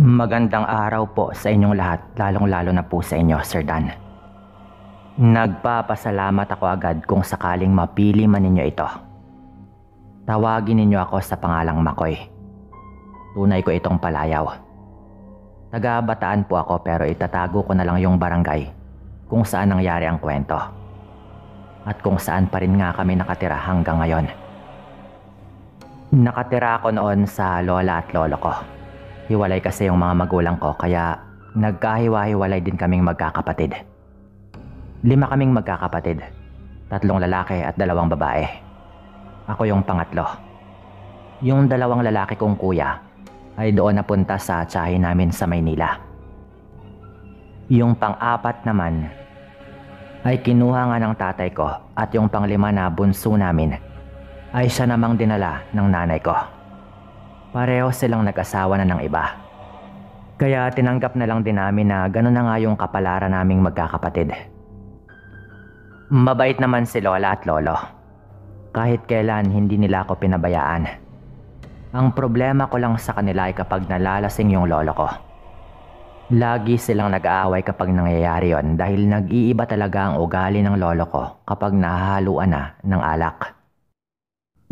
Magandang araw po sa inyong lahat, lalong-lalo na po sa inyo, Sir Dan. Nagpapasalamat ako agad kung sakaling mapili man ninyo ito. Tawagin ninyo ako sa pangalang Makoy. Tunay ko itong palayaw. Taga-Bataan po ako pero itatago ko na lang yung barangay kung saan nangyari ang kwento. At kung saan pa rin nga kami nakatira hanggang ngayon. Nakatira ako noon sa lola at lolo ko. Hiwalay kasi yung mga magulang ko kaya nagkahiwa-hiwalay din kaming magkakapatid. 5 kaming magkakapatid, 3 lalaki at 2 babae. Ako yung pangatlo. Yung 2 lalaki kong kuya ay doon napunta sa tiyahin namin sa Maynila. Yung pang-4 naman ay kinuha nga ng tatay ko at yung pang-5 na bunso namin ay siya namang dinala ng nanay ko. Pareho silang nag-asawa na ng iba. Kaya tinanggap na lang din namin na gano'n na nga yung kapalaran naming magkakapatid. Mabait naman si lola at lolo. Kahit kailan hindi nila ako pinabayaan. Ang problema ko lang sa kanila ay kapag nalalasing yung lolo ko. Lagi silang nag-aaway kapag nangyayari yon dahil nag-iiba talaga ang ugali ng lolo ko kapag nahahaluan na ng alak.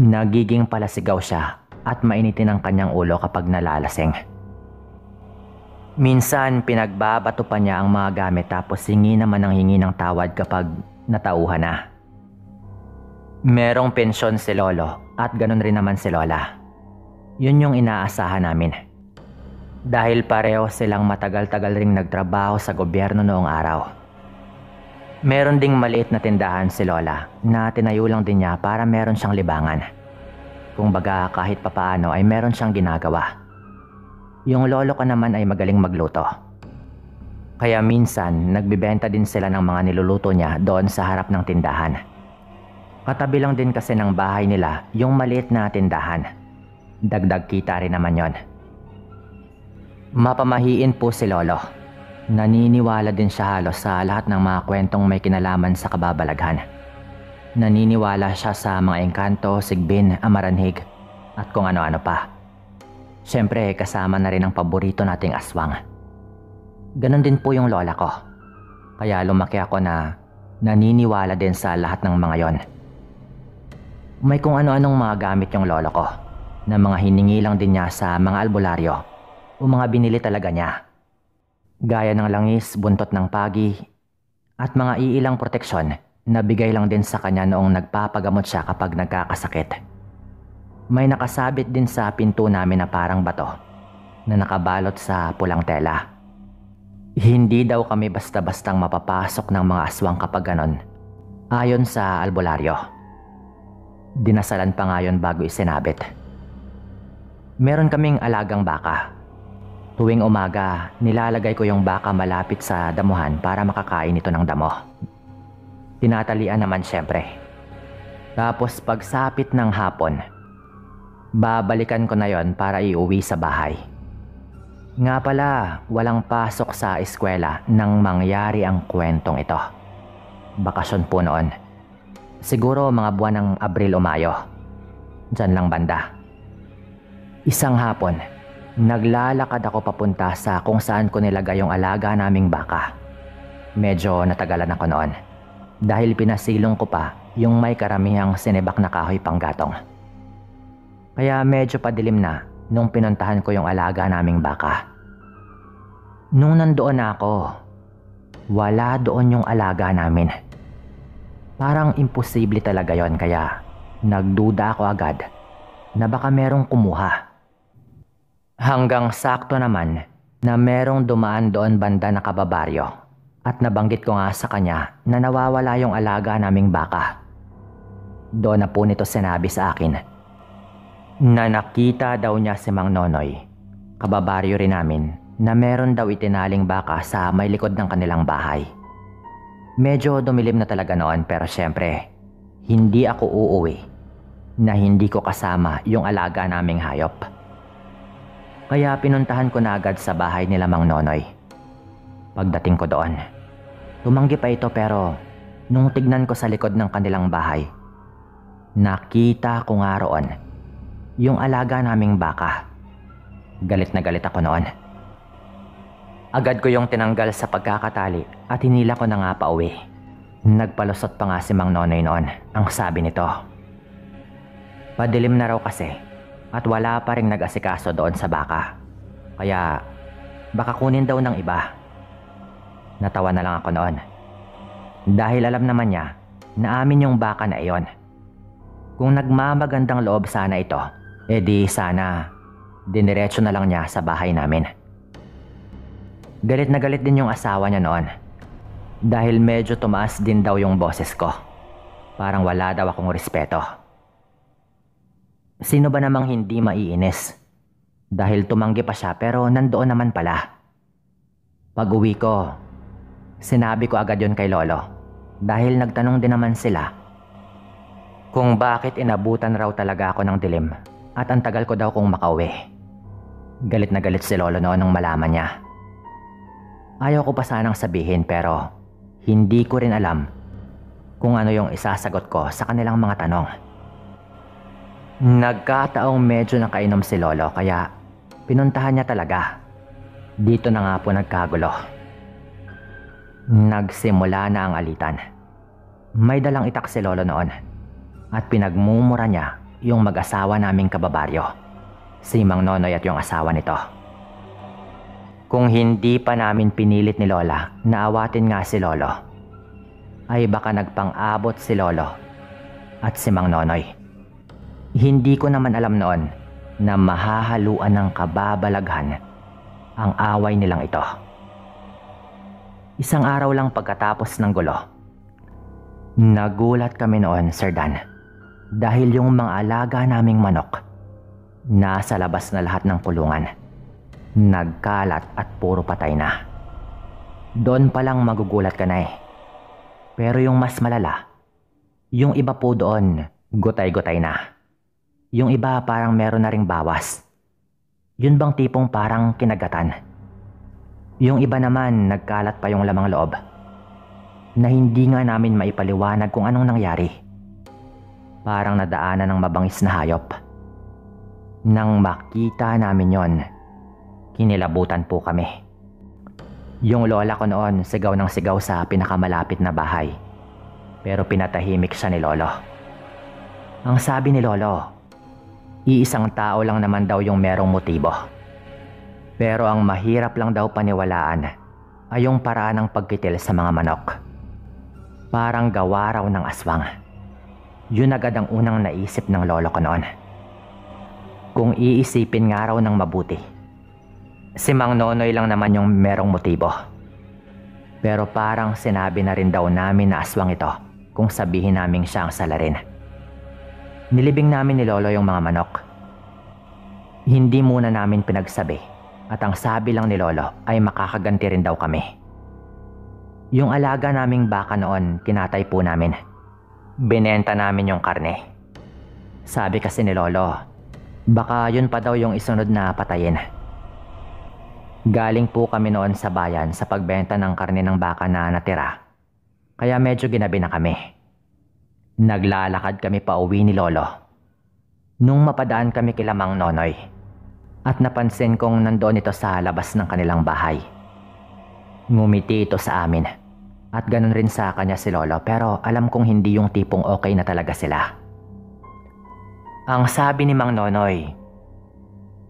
Nagiging palasigaw siya at mainitin ang kanyang ulo kapag nalalasing. Minsan pinagbabato pa niya ang mga gamit tapos hingi naman ng hingi ng tawad kapag natauhan na. Merong pensyon si lolo at ganun rin naman si lola. Yun yung inaasahan namin. Dahil pareho silang matagal-tagal ring nagtrabaho sa gobyerno noong araw. Meron ding maliit na tindahan si lola na tinayo lang din niya para meron siyang libangan. Kung baga kahit papaano ay meron siyang ginagawa. Yung lolo ko naman ay magaling magluto. Kaya minsan nagbibenta din sila ng mga niluluto niya doon sa harap ng tindahan. Katabi lang din kasi ng bahay nila yung maliit na tindahan. Dagdag kita rin naman yon. Mapamahiin po si lolo. Naniniwala din siya halos sa lahat ng mga kwentong may kinalaman sa kababalaghan. Naniniwala siya sa mga engkanto, sigbin, amaranhig, at kung ano-ano pa. Siyempre, kasama na rin ang paborito nating aswang. Ganon din po yung lola ko. Kaya lumaki ako na naniniwala din sa lahat ng mga yon. May kung ano-anong mga gamit yung lolo ko, na mga hiningi lang din niya sa mga albularyo, o mga binili talaga niya. Gaya ng langis, buntot ng pagi, at mga iilang proteksyon, nabigay lang din sa kanya noong nagpapagamot siya kapag nagkakasakit. May nakasabit din sa pinto namin na parang bato na nakabalot sa pulang tela. Hindi daw kami basta-bastang mapapasok ng mga aswang kapag ganon, ayon sa albularyo. Dinasalan pa nga yun bago isinabit. Meron kaming alagang baka. Tuwing umaga, nilalagay ko yung baka malapit sa damuhan para makakain ito ng damo. Tinatalian naman siyempre. Tapos pagsapit ng hapon, babalikan ko na yon para iuwi sa bahay. Nga pala, walang pasok sa eskwela nang mangyari ang kwentong ito. Bakasyon po noon. Siguro mga buwan ng Abril o Mayo. Diyan lang banda. Isang hapon, naglalakad ako papunta sa kung saan ko nilagay yung alaga naming baka. Medyo natagalan ako noon. Dahil pinasilong ko pa yung may karamihang sinibak na kahoy panggatong. Kaya medyo padilim na nung pinuntahan ko yung alaga naming baka. Nung nandoon ako, wala doon yung alaga namin. Parang imposible talaga yon kaya nagduda ako agad na baka merong kumuha. Hanggang sakto naman na merong dumaan doon banda na kababaryo. At nabanggit ko nga sa kanya na nawawala yung alaga naming baka. Doon na po nito sinabi sa akin na nakita daw niya si Mang Nonoy, kababaryo rin namin, na meron daw itinaling baka sa may likod ng kanilang bahay. Medyo dumilim na talaga noon pero syempre, hindi ako uuwi na hindi ko kasama yung alaga naming hayop. Kaya pinuntahan ko na agad sa bahay nila Mang Nonoy. Pagdating ko doon, tumanggi pa ito pero nung tignan ko sa likod ng kanilang bahay, nakita ko nga roon yung alaga naming baka. Galit na galit ako noon. Agad ko yung tinanggal sa pagkakatali at hinila ko na nga pa uwi. Nagpalusot pa nga si Mang Nonoy noon. Ang sabi nito, padilim na raw kasi at wala pa ring nag-asikaso doon sa baka. Kaya baka kunin daw ng iba. Natawa na lang ako noon. Dahil alam naman niya na amin yung baka na iyon. Kung nagmamagandang loob sana ito, edi sana diniretso na lang niya sa bahay namin. Galit na galit din yung asawa niya noon. Dahil medyo tumaas din daw yung boses ko. Parang wala daw akong respeto. Sino ba namang hindi maiinis? Dahil tumanggi pa siya pero nandoon naman pala. Pag uwi ko, sinabi ko agad yon kay Lolo. Dahil nagtanong din naman sila kung bakit inabutan raw talaga ako ng dilim at ang tagal ko daw kung makauwi. Galit na galit si Lolo noon nung malaman niya. Ayaw ko pa sanang sabihin pero hindi ko rin alam kung ano yung isasagot ko sa kanilang mga tanong. Nagkataong medyo nakainom si Lolo kaya pinuntahan niya talaga. Dito na nga po nagkagulo. Nagsimula na ang alitan. May dalang itak si Lolo noon at pinagmumura niya yung mag-asawa naming kababaryo, si Mang Nonoy at yung asawa nito. Kung hindi pa namin pinilit ni Lola na awatin nga si Lolo, ay baka nagpang-abot si Lolo at si Mang Nonoy. Hindi ko naman alam noon na mahahaluan ng kababalaghan ang away nilang ito. Isang araw lang pagkatapos ng gulo, nagulat kami noon, Sir Dan, dahil yung mga alaga naming manok nasa labas na lahat ng kulungan. Nagkalat at puro patay na. Doon palang magugulat ka na eh. Pero yung mas malala, yung iba po doon, gutay-gutay na. Yung iba parang meron na ring bawas. Yun bang tipong parang kinagatan? Yung iba naman nagkalat pa yung lamang loob na hindi nga namin maipaliwanag kung anong nangyari. Parang nadaanan ng mabangis na hayop. Nang makita namin yon, kinilabutan po kami. Yung lola ko noon sigaw ng sigaw sa pinakamalapit na bahay. Pero pinatahimik siya ni Lolo. Ang sabi ni Lolo, iisang tao lang naman daw yung merong motibo. Pero ang mahirap lang daw paniwalaan ay yung paraan ng pagkitil sa mga manok. Parang gawa raw ng aswang. Yun agad ang unang naisip ng lolo ko noon. Kung iisipin nga raw ng mabuti, si Mang Nonoy lang naman yung merong motibo. Pero parang sinabi na rin daw namin na aswang ito kung sabihin naming siya ang salarin. Nilibing namin ni Lolo yung mga manok. Hindi muna namin pinagsabi at ang sabi lang ni Lolo ay makakaganti rin daw kami. Yung alaga naming baka noon kinatay po namin. Binenta namin yung karne. Sabi kasi ni Lolo, baka yun pa daw yung isunod na patayin. Galing po kami noon sa bayan sa pagbenta ng karne ng baka na natira. Kaya medyo ginabi na kami. Naglalakad kami pa uwi ni Lolo. Nung mapadaan kami kila Mang Nonoy at napansin kong nandoon ito sa labas ng kanilang bahay. Ngumiti ito sa amin at ganun rin sa kanya si Lolo pero alam kong hindi yung tipong okay na talaga sila. Ang sabi ni Mang Nonoy,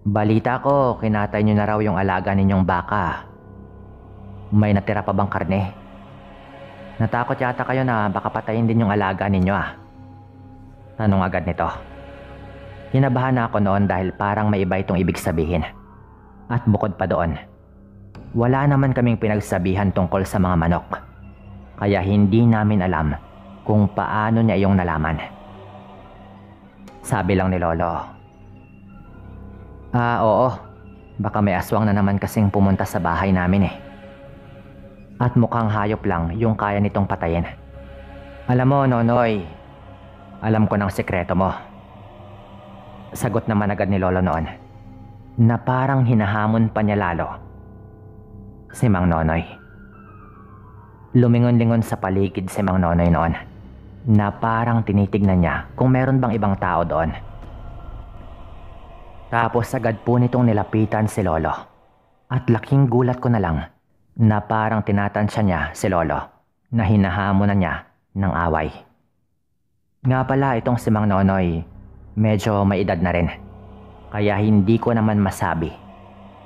balita ko kinatay nyo na raw yung alaga ninyong baka. May natira pa bang karne? Natakot yata kayo na baka patayin din yung alaga ninyo ah. Tanong agad nito. Kinabahan na ako noon dahil parang may iba itong ibig sabihin. At bukod pa doon, wala naman kaming pinagsabihan tungkol sa mga manok. Kaya hindi namin alam kung paano niya iyong nalaman. Sabi lang ni Lolo, oo, baka may aswang na naman kasing pumunta sa bahay namin eh. At mukhang hayop lang yung kaya nitong patayin. Alam mo, Nonoy, alam ko ng sekreto mo. Sagot naman agad ni Lolo noon, na parang hinahamon pa niya lalo si Mang Nonoy. Lumingon-lingon sa paligid si Mang Nonoy noon, na parang tinitignan niya kung meron bang ibang tao doon. Tapos agad po nitong nilapitan si Lolo At laking gulat ko na lang na parang tinatansya niya si Lolo na hinahamonan niya ng away. Nga pala itong si Mang Nonoy, medyo may edad na rin. Kaya hindi ko naman masabi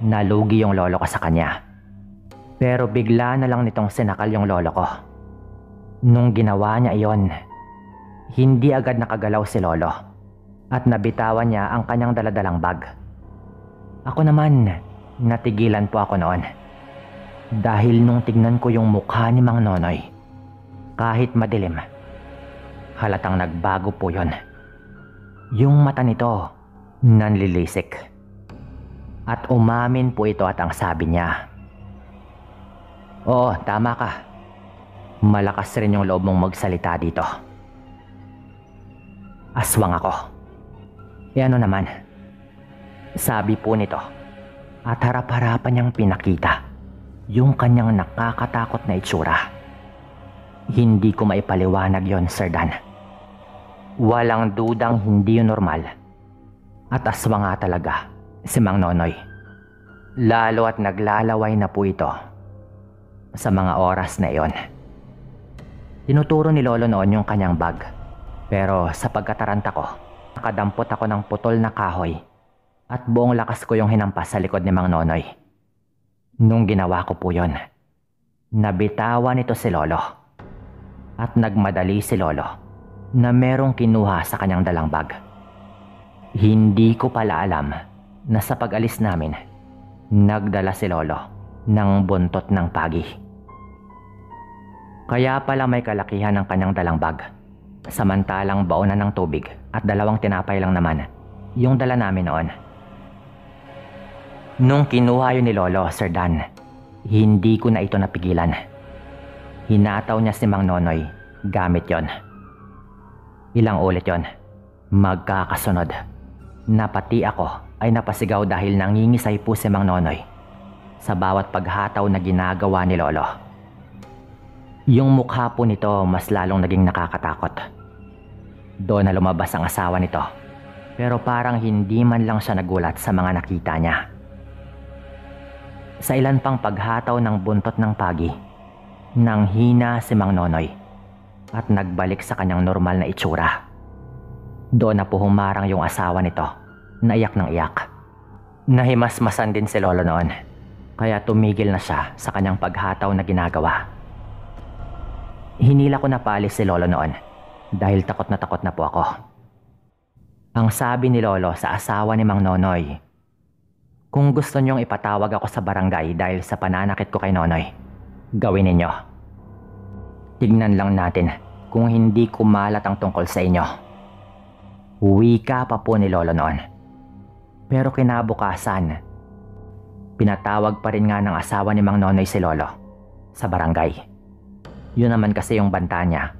na lugi yung lolo ko sa kanya. Pero bigla na lang nitong sinakal yung lolo ko. Nung ginawa niya iyon, hindi agad nakagalaw si Lolo at nabitawan niya ang kanyang daladalang bag. Ako naman, natigilan po ako noon. Dahil nung tignan ko yung mukha ni Mang Nonoy, kahit madilim, halatang nagbago po yon. Yung mata nito, nanlilisik. At umamin po ito at ang sabi niya, "Oo, tama ka. Malakas rin yung loob mong magsalita dito." Aswang ako. E ano naman? Sabi po nito at harap-harapan niyang pinakita yung kanyang nakakatakot na itsura. Hindi ko maipaliwanag yon, Sir Dan. Walang dudang hindi yun normal. At aswang nga talaga si Mang Nonoy. Lalo at naglalaway na po ito sa mga oras na iyon. Tinuturo ni Lolo noon yung kanyang bag. Pero sa pagkataranta ko, nakadampot ako ng putol na kahoy at buong lakas ko yung hinampas sa likod ni Mang Nonoy. Nung ginawa ko po yon, nabitawan nito si Lolo at nagmadali si Lolo na merong kinuha sa kanyang dalang bag. Hindi ko pala alam na sa pag-alis namin, nagdala si Lolo ng buntot ng pagi. Kaya pala may kalakihan ng kanyang dalang bag. Samantalang baonan ng tubig at 2 tinapay lang naman yung dala namin noon. Nung kinuha yun ni Lolo, Sir Dan, hindi ko na ito napigilan. Hinataw niya si Mang Nonoy gamit yon. Ilang ulit yon, magkakasunod, na pati ako ay napasigaw dahil nangingisay po si Mang Nonoy sa bawat paghataw na ginagawa ni Lolo. Yung mukha po nito mas lalong naging nakakatakot. Doon na lumabas ang asawa nito, pero parang hindi man lang siya nagulat sa mga nakita niya. Sa ilan pang paghataw ng buntot ng pagi, nanghina si Mang Nonoy at nagbalik sa kanyang normal na itsura. Doon na po humarang yung asawa nito, naiyak ng iyak. Nahimasmasan din si Lolo noon, kaya tumigil na siya sa kanyang paghataw na ginagawa. Hinila ko na paalis si Lolo noon dahil takot na po ako. Ang sabi ni Lolo sa asawa ni Mang Nonoy, kung gusto niyong ipatawag ako sa barangay dahil sa pananakit ko kay Nonoy, gawin ninyo. Tignan lang natin kung hindi kumalat ang tungkol sa inyo. Wika pa po ni Lolo noon. Pero kinabukasan, pinatawag pa rin nga ng asawa ni Mang Nonoy si Lolo sa barangay. Yun naman kasi yung banta niya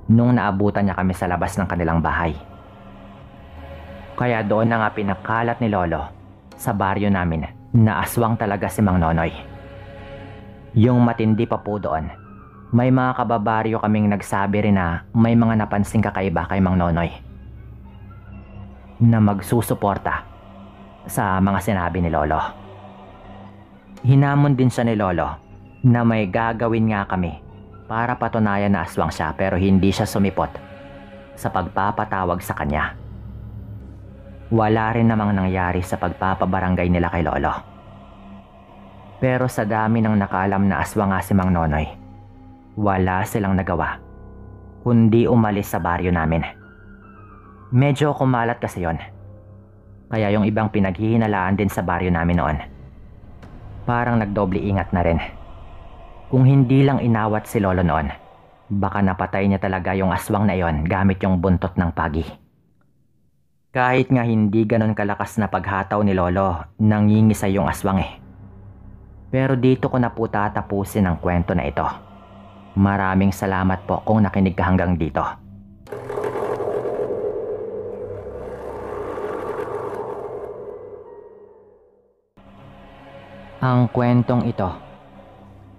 nung naabutan niya kami sa labas ng kanilang bahay. Kaya doon na nga pinakalat ni Lolo sa baryo namin na aswang talaga si Mang Nonoy. Yung matindi pa po doon, may mga kababaryo kaming nagsabi rin na may mga napansing kakaiba kay Mang Nonoy na magsusuporta sa mga sinabi ni Lolo. Hinamon din siya ni Lolo na may gagawin nga kami para patunayan na aswang siya, pero hindi siya sumipot sa pagpapatawag sa kanya. Wala rin namang nangyari sa pagpapabarangay nila kay Lolo. Pero sa dami ng nakaalam na aswang nga si Mang Nonoy, wala silang nagawa kundi umalis sa baryo namin. Medyo kumalat kasi yon, kaya yung ibang pinaghihinalaan din sa baryo namin noon, parang nagdoble ingat na rin. Kung hindi lang inawat si Lolo noon, baka napatay niya talaga yung aswang na iyon gamit yung buntot ng pagi. Kahit nga hindi ganon kalakas na paghataw ni Lolo, nangingisay yung aswang eh. Pero dito ko na po tatapusin ang kwento na ito. Maraming salamat po kung nakinig ka hanggang dito. Ang kwentong ito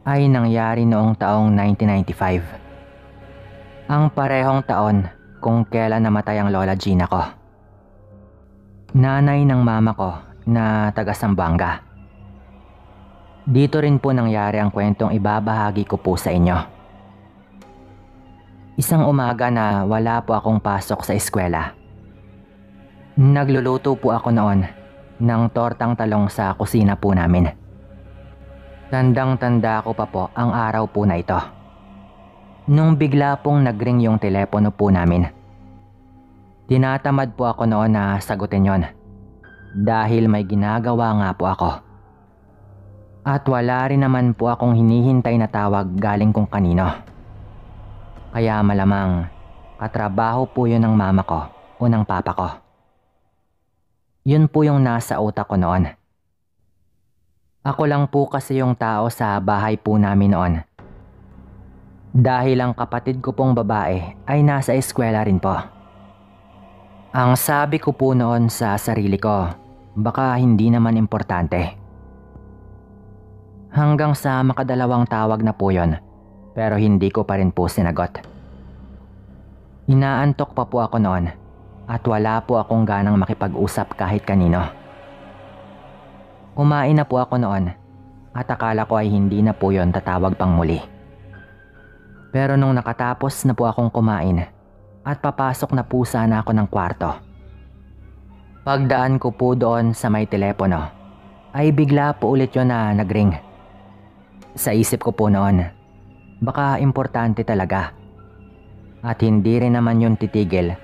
ay nangyari noong taong 1995. Ang parehong taon kung kailan namatay ang Lola Gina ko. Nanay ng mama ko na taga Zamboanga. Dito rin po nangyari ang kwentong ibabahagi ko po sa inyo. Isang umaga na wala po akong pasok sa eskwela. Nagluluto po ako noon ng tortang talong sa kusina po namin. Tandang-tanda ko pa po ang araw po na ito. Nung bigla pong nagring yung telepono po namin. Tinatamad po ako noon na sagutin yon dahil may ginagawa nga po ako. At wala rin naman po akong hinihintay na tawag galing kung kanino. Kaya malamang katrabaho po yun ng mama ko o ng papa ko. Yun po yung nasa utak ko noon. Ako lang po kasi yung tao sa bahay po namin noon. Dahil ang kapatid ko pong babae ay nasa eskwela rin po. Ang sabi ko po noon sa sarili ko, baka hindi naman importante. Hanggang sa makadalawang tawag na po yun, pero hindi ko pa rin po sinagot. Inaantok pa po ako noon at wala po akong ganang makipag-usap kahit kanino. Kumain na po ako noon at akala ko ay hindi na po yun tatawag pang muli. Pero nung nakatapos na po akong kumain at papasok na po sana ako ng kwarto, pagdaan ko po doon sa may telepono ay bigla po ulit yun na nagring. Sa isip ko po noon, baka importante talaga. At hindi rin naman yun titigil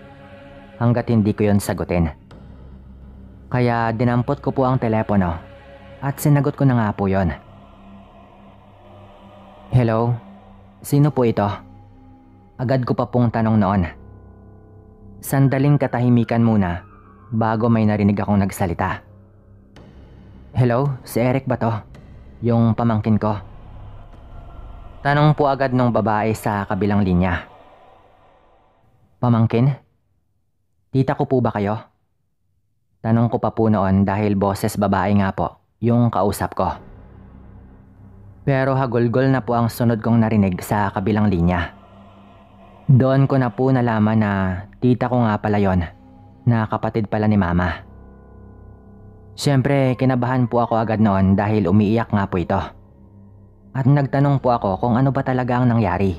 hanggat hindi ko yun sagutin. Kaya dinampot ko po ang telepono at sinagot ko na nga po yun. Hello? Sino po ito? Agad ko pa pong tanong noon. Sandaling katahimikan muna bago may narinig akong nagsalita. Hello? Si Eric ba to? Yung pamangkin ko? Tanong po agad nung babae sa kabilang linya. Pamangkin? Tita ko po ba kayo? Tanong ko pa po noon dahil boses babae nga po yung kausap ko. Pero hagulgol na po ang sunod kong narinig sa kabilang linya. Doon ko na po nalaman na tita ko nga pala yon, na kapatid pala ni mama. Siyempre kinabahan po ako agad noon dahil umiiyak nga po ito. At nagtanong po ako kung ano ba talaga ang nangyari.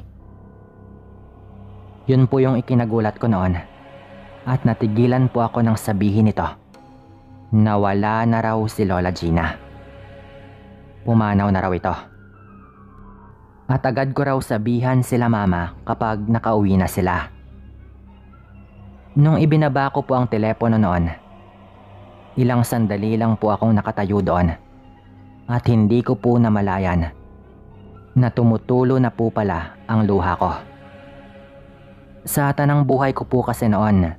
Yun po yung ikinagulat ko noon. At natigilan po ako nang sabihin ito. Nawala na raw si Lola Gina. Pumanaw na raw ito. At agad ko raw sabihan sila mama kapag nakauwi na sila. Nung ibinaba ko po ang telepono noon, ilang sandali lang po akong nakatayo doon. At hindi ko po namalayan na tumutulo na po pala ang luha ko. Sa tanang buhay ko po kasi noon,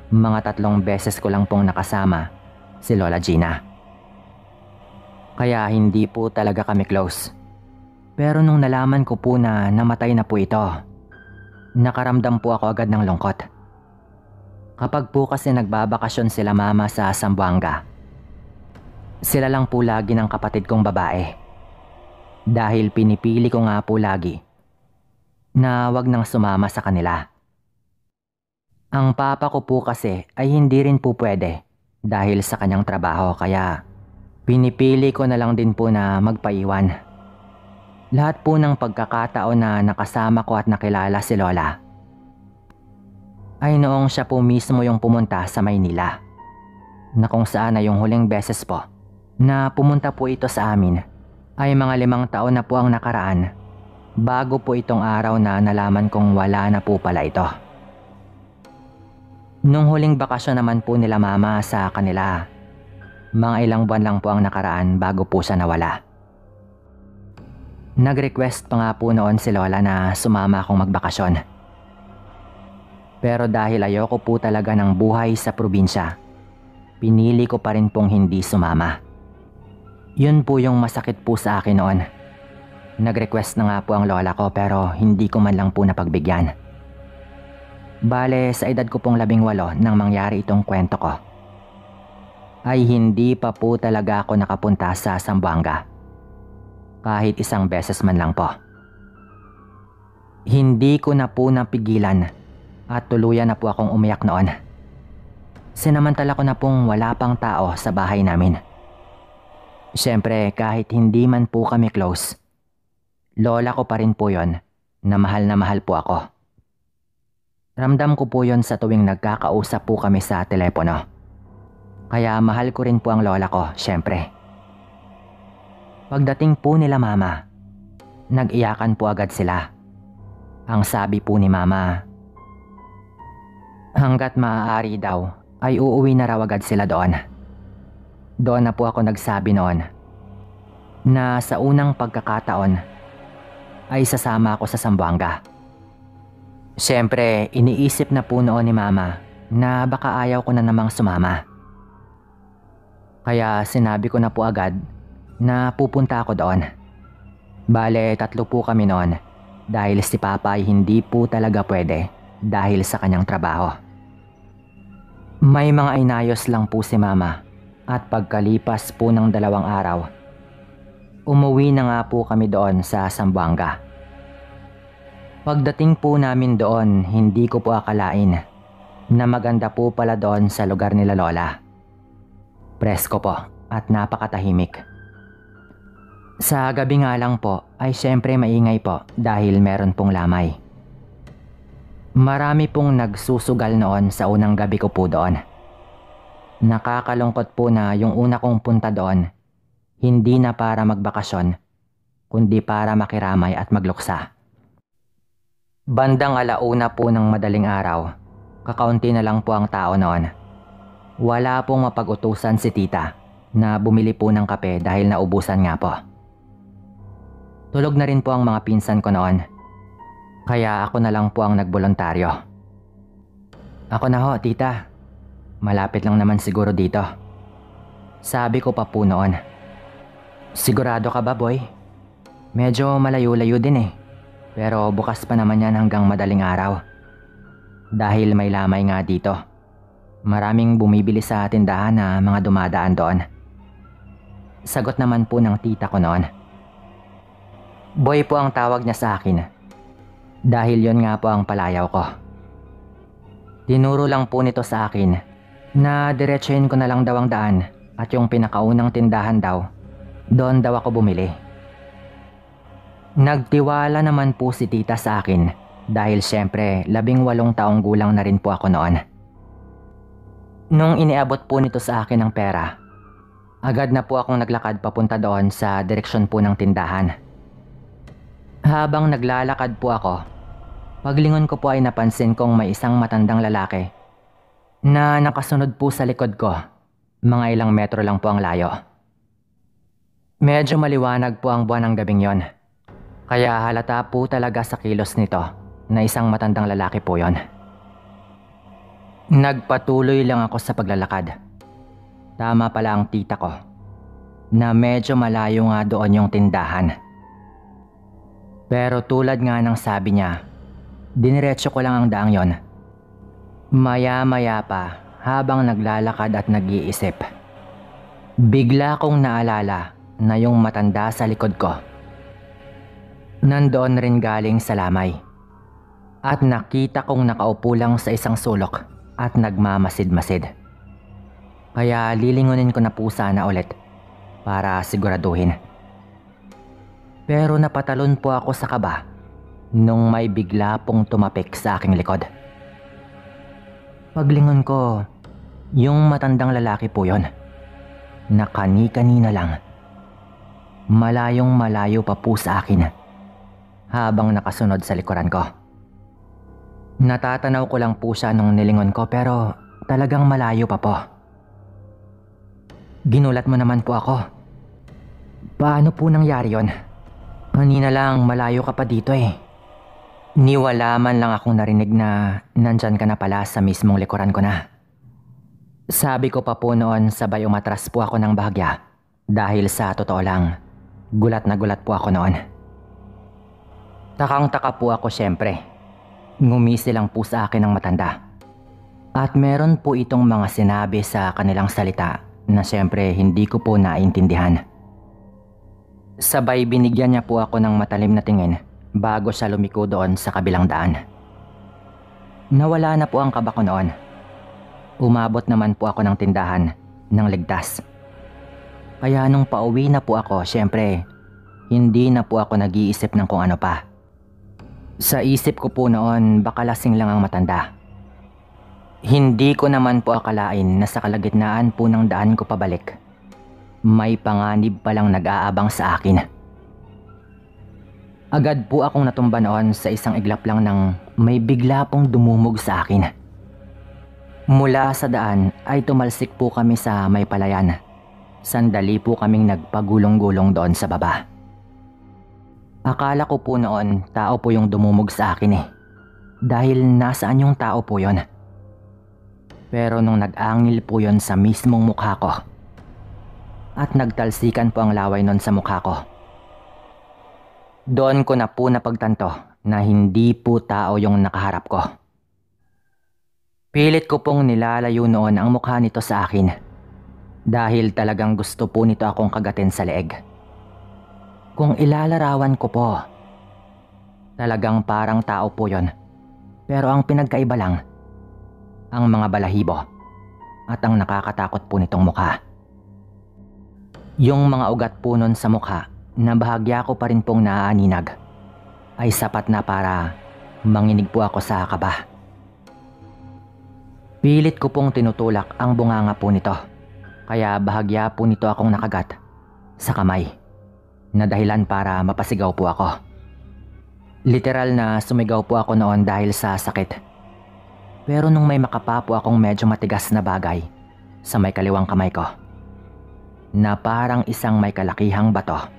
mga 3 beses ko lang pong nakasama si Lola Gina. Kaya hindi po talaga kami close. Pero nung nalaman ko po na namatay na po ito, nakaramdam po ako agad ng lungkot. Kapag po kasi nagbabakasyon sila mama sa Zamboanga, sila lang po lagi ng kapatid kong babae. Dahil pinipili ko nga po lagi na wag nang sumama sa kanila. Ang papa ko po kasi ay hindi rin po pwede dahil sa kanyang trabaho, kaya pinipili ko na lang din po na magpaiwan. Lahat po ng pagkakataon na nakasama ko at nakilala si Lola ay noong siya po mismo yung pumunta sa Maynila, na kung saan na yung huling beses po na pumunta po ito sa amin ay mga 5 taon na po ang nakaraan bago po itong araw na nalaman kong wala na po pala ito. Nung huling bakasyon naman po nila mama sa kanila, mga ilang buwan lang po ang nakaraan bago po siya nawala. Nag-request pa nga po noon si Lola na sumama akong magbakasyon. Pero dahil ayoko po talaga ng buhay sa probinsya, pinili ko pa rin pong hindi sumama. Yun po yung masakit po sa akin noon. Nag-request na nga po ang lola ko pero hindi ko man lang po napagbigyan. Bale, sa edad ko pong 18 nang mangyari itong kwento ko, ay hindi pa po talaga ako nakapunta sa Zamboanga. Kahit isang beses man lang po. Hindi ko na po napigilan at tuluyan na po akong umiyak noon. Sinamantala ko na pong wala pang tao sa bahay namin. Siyempre kahit hindi man po kami close, lola ko pa rin po yon na mahal po ako. Ramdam ko po yon sa tuwing nagkakausap po kami sa telepono. Kaya mahal ko rin po ang lola ko, siyempre. Pagdating po nila mama, nag-iyakan po agad sila. Ang sabi po ni mama, hanggat maaari daw ay uuwi na raw agad sila doon. Doon na po ako nagsabi noon na sa unang pagkakataon ay sasama ako sa Zamboanga. Siyempre, iniisip na po noon ni mama na baka ayaw ko na namang sumama. Kaya sinabi ko na po agad na pupunta ako doon. Bale, 3 po kami noon dahil si Papa ay hindi po talaga pwede dahil sa kanyang trabaho. May mga inayos lang po si mama at pagkalipas po ng 2 araw, umuwi na nga po kami doon sa Zamboanga. Pagdating po namin doon, hindi ko po akalain na maganda po pala doon sa lugar nila lola. Presko po at napakatahimik. Sa gabi nga lang po ay syempre maingay po dahil meron pong lamay. Marami pong nagsusugal noon sa unang gabi ko po doon. Nakakalungkot po na yung una kong punta doon, hindi na para magbakasyon, kundi para makiramay at magluksa. Bandang 1:00 po ng madaling araw, kakaunti na lang po ang tao noon. Wala pong mapag-utusan si tita na bumili po ng kape dahil naubusan nga po. Tulog na rin po ang mga pinsan ko noon, kaya ako na lang po ang nagboluntaryo. Ako na ho, tita. Malapit lang naman siguro dito. Sabi ko pa po noon. Sigurado ka ba, boy? Medyo malayo-layo din eh. Pero bukas pa naman yan hanggang madaling araw. Dahil may lamay nga dito. Maraming bumibili sa tindahan na mga dumadaan doon. Sagot naman po ng tita ko noon. Boy po ang tawag niya sa akin. Dahil yon nga po ang palayaw ko. Tinuro lang po nito sa akin na diretsuhin ko na lang daw ang daan at yung pinakaunang tindahan daw, doon daw ako bumili. Nagtiwala naman po si tita sa akin dahil syempre 18 taong gulang na rin po ako noon. Nung iniabot po nito sa akin ang pera, agad na po akong naglakad papunta doon sa direksyon po ng tindahan. Habang naglalakad po ako, paglingon ko po ay napansin kong may isang matandang lalaki na nakasunod po sa likod ko. Mga ilang metro lang po ang layo. Medyo maliwanag po ang buwan ng gabing yon. Kaya halata po talaga sa kilos nito na isang matandang lalaki po yon. Nagpatuloy lang ako sa paglalakad. Tama pala ang tita ko na medyo malayo nga doon yung tindahan. Pero tulad nga ng sabi niya, diniretso ko lang ang daang yon. Maya-maya pa habang naglalakad at nag-iisip, bigla kong naalala na yung matanda sa likod ko nandoon rin galing sa lamay. At nakita kong nakaupo lang sa isang sulok at nagmamasid-masid. Kaya lilingunin ko na po sana ulit para siguraduhin. Pero napatalon po ako sa kaba nung may bigla pong tumapik sa aking likod. Paglingon ko, yung matandang lalaki po yon. Nakani-kanina lang. Malayong malayo pa po sa akin habang nakasunod sa likuran ko. Natatanaw ko lang po siya nung nilingon ko pero talagang malayo pa po. Ginulat mo naman po ako. Paano po nangyari yon? Kanina lang malayo ka pa dito eh. Niwala man lang akong narinig na nandyan ka na pala sa mismong likuran ko na. Sabi ko pa po noon sabay umatras po ako ng bahagya dahil sa totoo lang, gulat na gulat po ako noon. Takang-taka po ako syempre. Ngumisi lang po sa akin ang matanda. At meron po itong mga sinabi sa kanilang salita na syempre hindi ko po naintindihan. Sabay binigyan niya po ako ng matalim na tingin bago siya lumiko doon sa kabilang daan. Nawala na po ang kaba ko noon. Umabot naman po ako ng tindahan ng ligtas. Kaya nung pauwi na po ako, syempre, hindi na po ako nag-iisip ng kung ano pa. Sa isip ko po noon, baka lasing lang ang matanda. Hindi ko naman po akalain na sa kalagitnaan po ng daan ko pabalik, may panganib palang nag-aabang sa akin. Agad po akong natumba noon sa isang iglap lang ng may bigla pong dumumog sa akin. Mula sa daan ay tumalsik po kami sa may palayan. Sandali po kaming nagpagulong-gulong doon sa baba. Akala ko po noon tao po yung dumumog sa akin dahil nasaan yung tao po yon. Pero nung nag-angil po yon sa mismong mukha ko at nagtalsikan po ang laway nun sa mukha ko, doon ko na po napagtanto na hindi po tao yung nakaharap ko. Pilit ko pong nilalayo noon ang mukha nito sa akin dahil talagang gusto po nito akong kagatin sa leeg. Kung ilalarawan ko po, talagang parang tao po yon. Pero ang pinagkaiba lang, ang mga balahibo at ang nakakatakot po nitong mukha. Yung mga ugat po nun sa mukha na bahagya ko pa rin pong naaaninag ay sapat na para manginig po ako sa kaba. Pilit ko pong tinutulak ang bunganga po nito, kaya bahagya po nito akong nakagat sa kamay na dahilan para mapasigaw po ako. Literal na sumigaw po ako noon dahil sa sakit. Pero nung may makapa po akong medyo matigas na bagay sa may kaliwang kamay ko, na parang isang may kalakihang bato,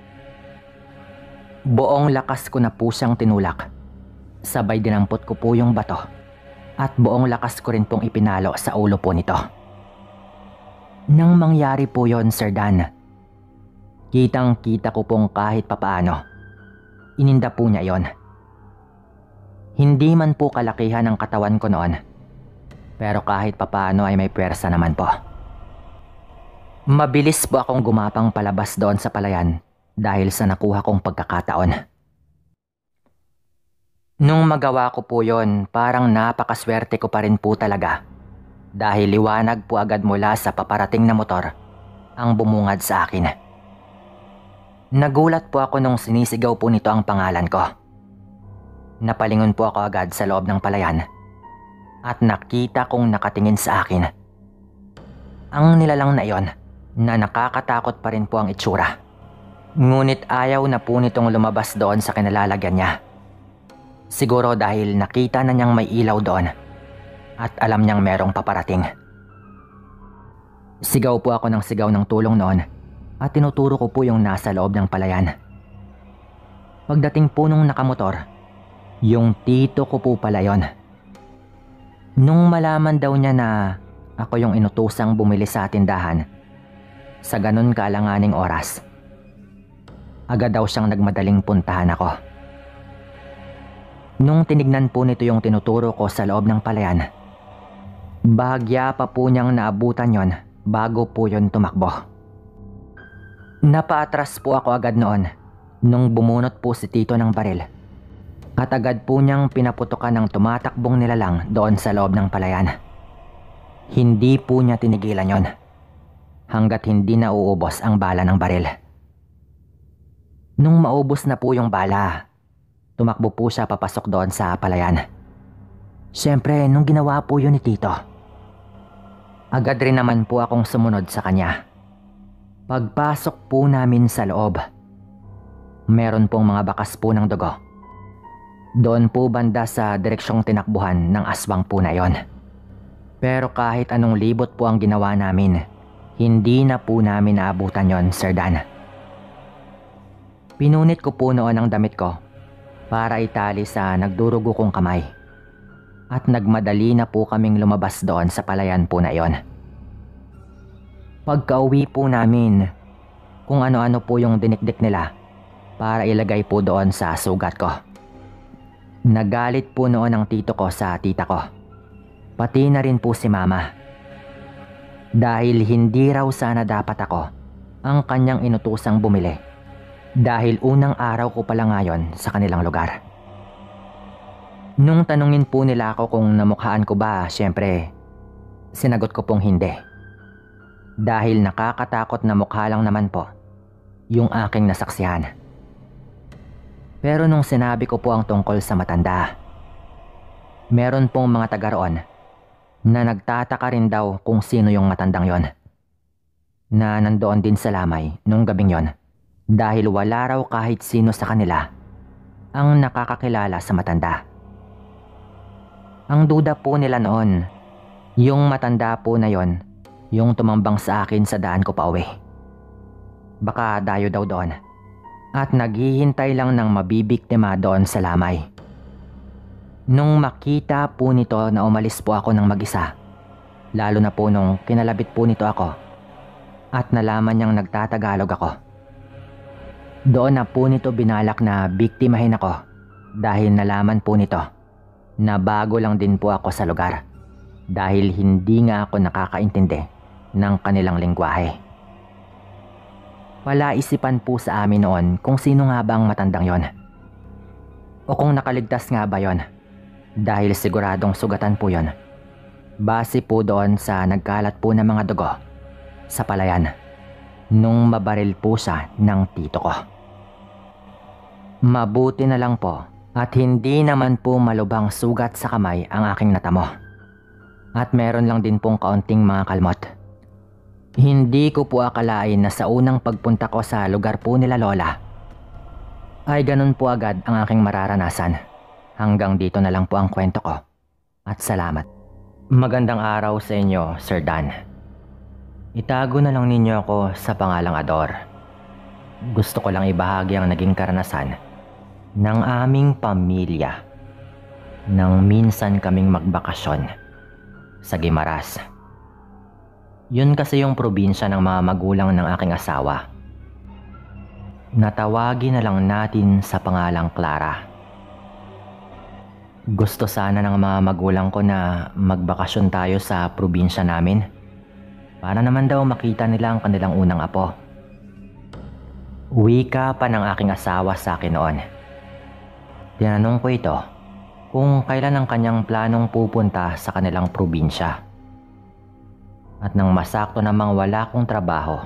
buong lakas ko na po siyang tinulak. Sabay dinampot ko po yung bato at buong lakas ko rin pong ipinalo sa ulo po nito. Nang mangyari po yon, Sir Dan, kitang-kita ko pong kahit papaano, ininda po niya yon. Hindi man po kalakihan ang katawan ko noon, pero kahit papaano ay may pwersa naman po. Mabilis po akong gumapang palabas doon sa palayan dahil sa nakuha kong pagkakataon. Nung magawa ko po yon, parang napakaswerte ko pa rin po talaga dahil liwanag po agad mula sa paparating na motor ang bumungad sa akin. Nagulat po ako nung sinisigaw po nito ang pangalan ko. Napalingon po ako agad sa loob ng palayan at nakita kong nakatingin sa akin. Ang nilalang na iyon na nakakatakot pa rin po ang itsura. Ngunit ayaw na po nitong lumabas doon sa kinalalagyan niya. Siguro dahil nakita na niyang may ilaw doon at alam niyang merong paparating. Sigaw po ako ng sigaw ng tulong noon at tinuturo ko po yung nasa loob ng palayan. Pagdating po nung nakamotor, yung tito ko po pala yon. Nung malaman daw niya na ako yung inutusang bumili sa tindahan sa ganun kalanganing oras, agad daw siyang nagmadaling puntahan ako. Nung tinignan po nito yung tinuturo ko sa loob ng palayan, bahagya pa po niyang naabutan yon bago po yon tumakbo. Napaatras po ako agad noon nung bumunot po si tito ng baril at agad po niyang pinaputukan ng tumatakbong nilalang doon sa loob ng palayan. Hindi po niya tinigilan yon hanggat hindi na uubos ang bala ng baril. Nung maubos na po yung bala, tumakbo po siya papasok doon sa palayan. Siyempre, nung ginawa po yun ni tito, agad rin naman po akong sumunod sa kanya. Pagpasok po namin sa loob, meron pong mga bakas po ng dugo. Doon po banda sa direksyong tinakbuhan ng aswang po na yon. Pero kahit anong libot po ang ginawa namin, hindi na po namin naabutan yon, Sir Dan. Pinunit ko po noon ang damit ko para itali sa nagdurugo kong kamay at nagmadali na po kaming lumabas doon sa palayan po na yon. Pagka-uwi po namin, kung ano-ano po yung dinikdik nila para ilagay po doon sa sugat ko. Nagalit po noon ang tito ko sa tita ko, pati na rin po si mama, dahil hindi raw sana dapat ako ang kanyang inutusang bumili dahil unang araw ko pala ngayon sa kanilang lugar. Nung tanungin po nila ako kung namukhaan ko ba, syempre, sinagot ko pong hindi. dahil nakakatakot na mukha lang naman po yung aking nasaksihan. Pero nung sinabi ko po ang tungkol sa matanda, meron pong mga taga roon na nagtataka rin daw kung sino yung matandang yon na nandoon din sa lamay nung gabing yon, dahil wala raw kahit sino sa kanila ang nakakakilala sa matanda. Ang duda po nila noon, yung matanda po na yon yung tumambang sa akin sa daan ko pauwi. Baka dayo daw doon at naghihintay lang ng mabibiktima doon sa lamay. Nung makita po nito na umalis po ako ng mag-isa, lalo na po nung kinalabit po nito ako at nalaman niyang nagtatagalog ako, doon na po nito binalak na biktimahin ako dahil nalaman po nito na bago lang din po ako sa lugar dahil hindi nga ako nakakaintindi ng kanilang lengguwahe. Palaisipan po sa amin noon kung sino nga ba ang matandang yon o kung nakaligtas nga ba yon, dahil siguradong sugatan po yon base po doon sa nagkalat po ng mga dugo sa palayan nung mabaril po siya ng tito ko. Mabuti na lang po at hindi naman po malubhang sugat sa kamay ang aking natamo. At meron lang din pong kaunting mga kalmot. Hindi ko po akalain na sa unang pagpunta ko sa lugar po nila lola ay ganun po agad ang aking mararanasan. Hanggang dito na lang po ang kwento ko. At salamat. Magandang araw sa inyo, Sir Dan. Itago na lang ninyo ako sa pangalang Ador. Gusto ko lang ibahagi ang naging karanasan ng aming pamilya nang minsan kaming magbakasyon sa Guimaras. Yun kasi yung probinsya ng mga magulang ng aking asawa. Natawagin na lang natin sa pangalang Clara. Gusto sana ng mga magulang ko na magbakasyon tayo sa probinsya namin para naman daw makita nila ang kanilang unang apo. Wika pa ng aking asawa sa akin noon. Tinanong ko ito kung kailan ang kanyang planong pupunta sa kanilang probinsya. At nang masakto namang wala akong trabaho,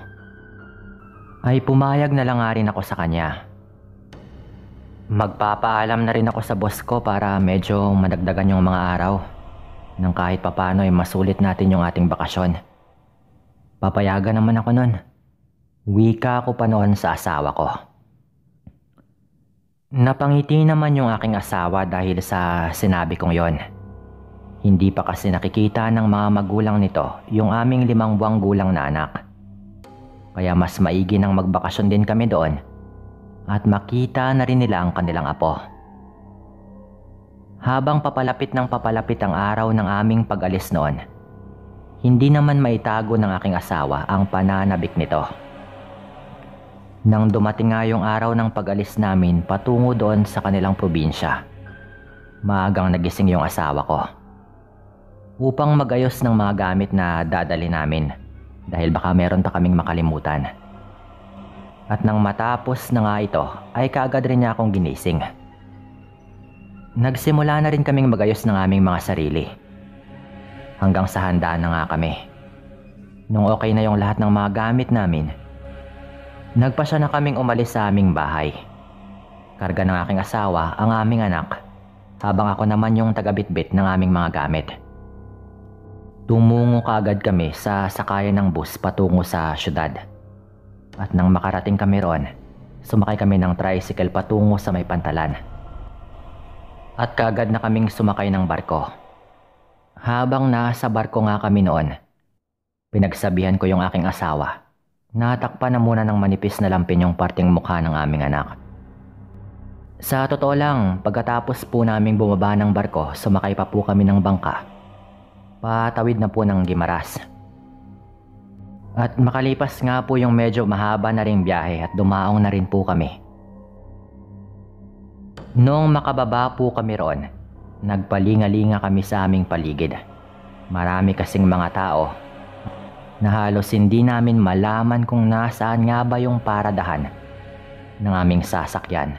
ay pumayag na lang nga rin ako sa kanya. Magpapaalam na rin ako sa boss ko para medyo madagdagan yung mga araw nang kahit papano ay masulit natin yung ating bakasyon. Papayagan naman ako nun. Wika ko pa noon sa asawa ko. Napangiti naman yung aking asawa dahil sa sinabi kong yon. Hindi pa kasi nakikita ng mga magulang nito yung aming 5 buwang gulang na anak. Kaya mas maigi nang magbakasyon din kami doon at makita na rin nila ang kanilang apo. Habang papalapit ang araw ng aming pag-alis noon, hindi naman maitago ng aking asawa ang pananabik nito. Nang dumating nga yung araw ng pag-alis namin patungo doon sa kanilang probinsya, maagang nagising yung asawa ko upang magayos ng mga gamit na dadali namin dahil baka meron pa kaming makalimutan. At nang matapos na nga ito ay kaagad rin niya akong ginising. Nagsimula na rin kaming magayos ng aming mga sarili hanggang sa handaan na nga kami. Nung okay na yung lahat ng mga gamit namin, nagpasya na kaming umalis sa aming bahay. Karga ng aking asawa ang aming anak, habang ako naman yung tagabitbit ng aming mga gamit. Tumungo kaagad kami sa sakayan ng bus patungo sa syudad. At nang makarating kami roon, sumakay kami ng tricycle patungo sa may pantalan. At kaagad na kaming sumakay ng barko. Habang nasa barko nga kami noon, pinagsabihan ko yung aking asawa. Natakpan na muna ng manipis na lampin yung parting mukha ng aming anak. Sa totoo lang, pagkatapos po naming bumaba ng barko, sumakay pa po kami ng bangka. Patawid na po ng Guimaras. At makalipas nga po yung medyo mahaba na ring biyahe at dumaong na rin po kami. Noong makababa po kami roon, nagpalingalinga kami sa aming paligid. Marami kasing mga tao na halos hindi namin malaman kung nasaan nga ba yung paradahan ng aming sasakyan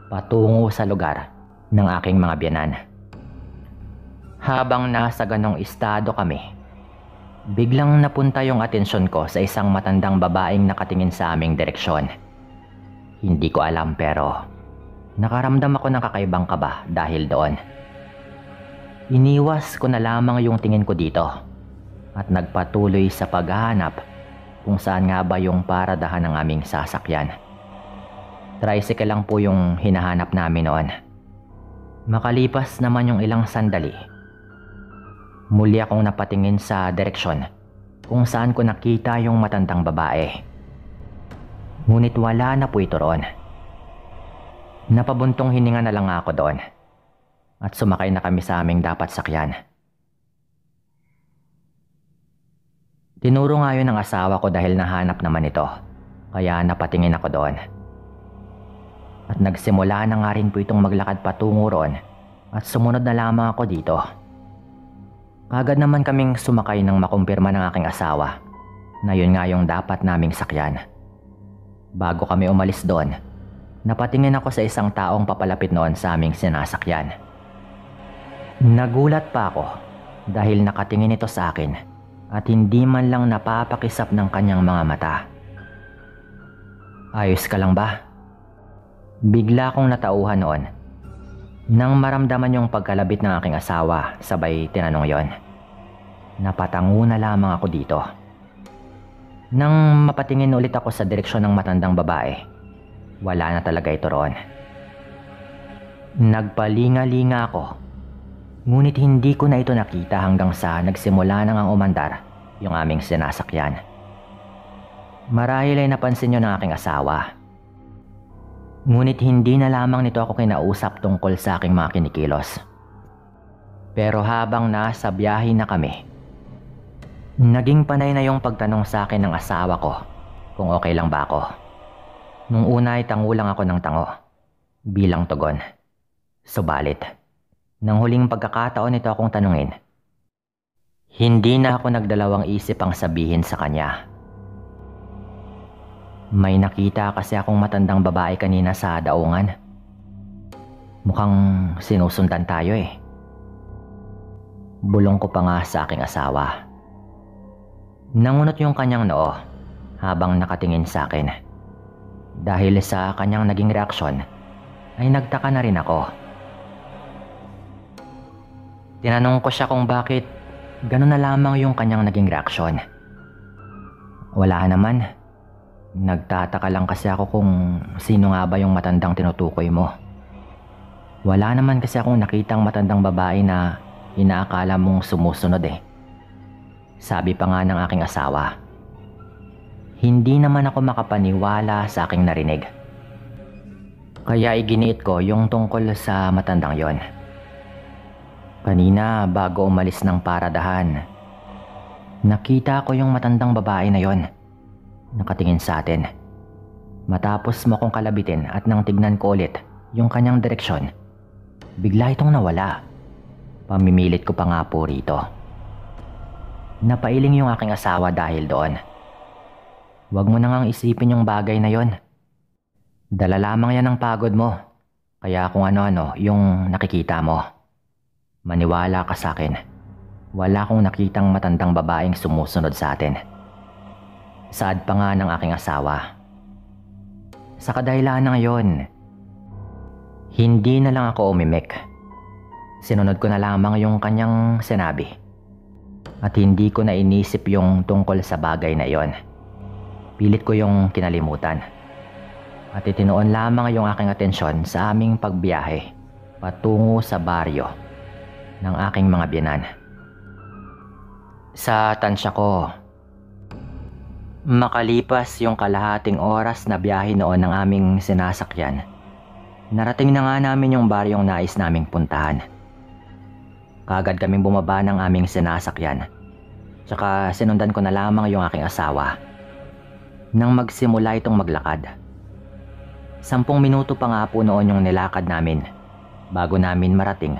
patungo sa lugar ng aking mga biyanan. Habang nasa ganong estado kami, Biglang napunta yung atensyon ko sa isang matandang babaeng nakatingin sa aming direksyon. Hindi ko alam pero nakaramdam ako ng kakaibang kaba dahil doon. Iniwas ko na lamang yung tingin ko dito at nagpatuloy sa paghahanap kung saan nga ba yung paradahan ng aming sasakyan. Tricycle lang po yung hinahanap namin noon. Makalipas naman yung ilang sandali, muli akong napatingin sa direksyon kung saan ko nakita yung matandang babae. Ngunit wala na po ito roon. Napabuntong hininga na lang ako doon at sumakay na kami sa aming dapat sakyan. Tinuro nga yun ng asawa ko dahil nahanap naman ito, kaya napatingin ako doon. At nagsimula na nga rin po itong maglakad patungo roon at sumunod na lamang ako dito. Kagad naman kaming sumakay nang makumpirma ng aking asawa na yun nga yung dapat naming sakyan. Bago kami umalis doon, napatingin ako sa isang taong papalapit noon sa aming sinasakyan. Nagulat pa ako dahil nakatingin ito sa akin at hindi man lang napapakisap ng kanyang mga mata. Ayos ka lang ba? Bigla akong natauhan noon nang maramdaman yung pagkalabit ng aking asawa, sabay tinanong yon. Napatango na lamang ako dito. Nang mapatingin ulit ako sa direksyon ng matandang babae, wala na talaga ito roon. Nagpalinga-linga ako, ngunit hindi ko na ito nakita hanggang sa nagsimula nang umandar yung aming sinasakyan. Marahil ay napansin nyo ng aking asawa. Ngunit hindi na lamang nito ako kinausap tungkol sa aking mga kinikilos. Pero habang nasa biyahe na kami, naging panay na yung pagtanong sa akin ng asawa ko kung okay lang ba ako. Nung una ay tango lang ako ng tango bilang tugon. Subalit, nang huling pagkakataon nito akong tanungin, hindi na ako nagdalawang isip ang sabihin sa kanya. May nakita kasi akong matandang babae kanina sa daungan. Mukhang sinusundan tayo eh. Bulong ko pa nga sa aking asawa. Nangunot yung kanyang noo habang nakatingin sa akin. Dahil sa kanyang naging reaksyon, ay nagtaka na rin ako. Tinanong ko siya kung bakit ganun na lamang yung kanyang naging reaksyon. Wala naman. Nagtataka lang kasi ako kung sino nga ba yung matandang tinutukoy mo. Wala naman kasi akong nakitang matandang babae na inaakala mong sumusunod eh. Sabi pa nga ng aking asawa. Hindi naman ako makapaniwala sa aking narinig. Kaya iginiit ko yung tungkol sa matandang yon. Kanina bago umalis ng paradahan, nakita ko yung matandang babae na yon. Nakatingin sa atin. Matapos mo kong kalabitin at nang tignan ko ulit yung kanyang direksyon, bigla itong nawala. Pamimilit ko pa nga po rito. Napailing yung aking asawa dahil doon. Huwag mo na ngang isipin yung bagay na yon. Dala lamang yan ng pagod mo. Kaya kung ano-ano yung nakikita mo. Maniwala ka sa akin. Wala akong nakitang matandang babaeng sumusunod sa atin. Saad pa nga ng aking asawa. Sa kadahilanan yon, hindi na lang ako umimik. Sinunod ko na lamang yung kanyang sinabi. At hindi ko na inisip yung tungkol sa bagay na yon. Pilit ko yung kinalimutan. At itinoon lamang yung aking atensyon sa aming pagbiyahe patungo sa baryo ng aking mga biyenan. Sa tansya ko, makalipas yung kalahating oras na biyahe noon ng aming sinasakyan, narating na nga namin yung baryong nais naming puntahan. Kagad kaming bumaba ng aming sinasakyan, tsaka sinundan ko na lamang yung aking asawa. Nang magsimula itong maglakad, 10 minuto pa nga po noon yung nilakad namin bago namin marating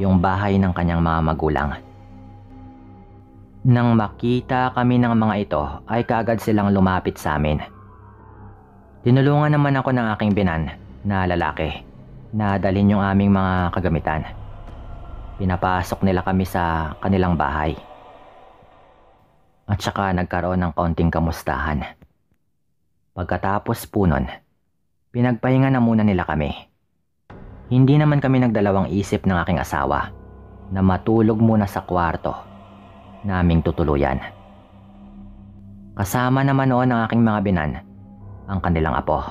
yung bahay ng kanyang mga magulang. Nang makita kami ng mga ito ay kagad silang lumapit sa amin. Tinulungan naman ako ng aking binan na lalaki na dalhin yung aming mga kagamitan. Pinapasok nila kami sa kanilang bahay. at saka nagkaroon ng kaunting kamustahan. Pagkatapos po nun, pinagpahinga na muna nila kami. Hindi naman kami nagdalawang isip ng aking asawa na matulog muna sa kwarto naming tutuluyan. Kasama naman noon ng aking mga binan ang kanilang apo.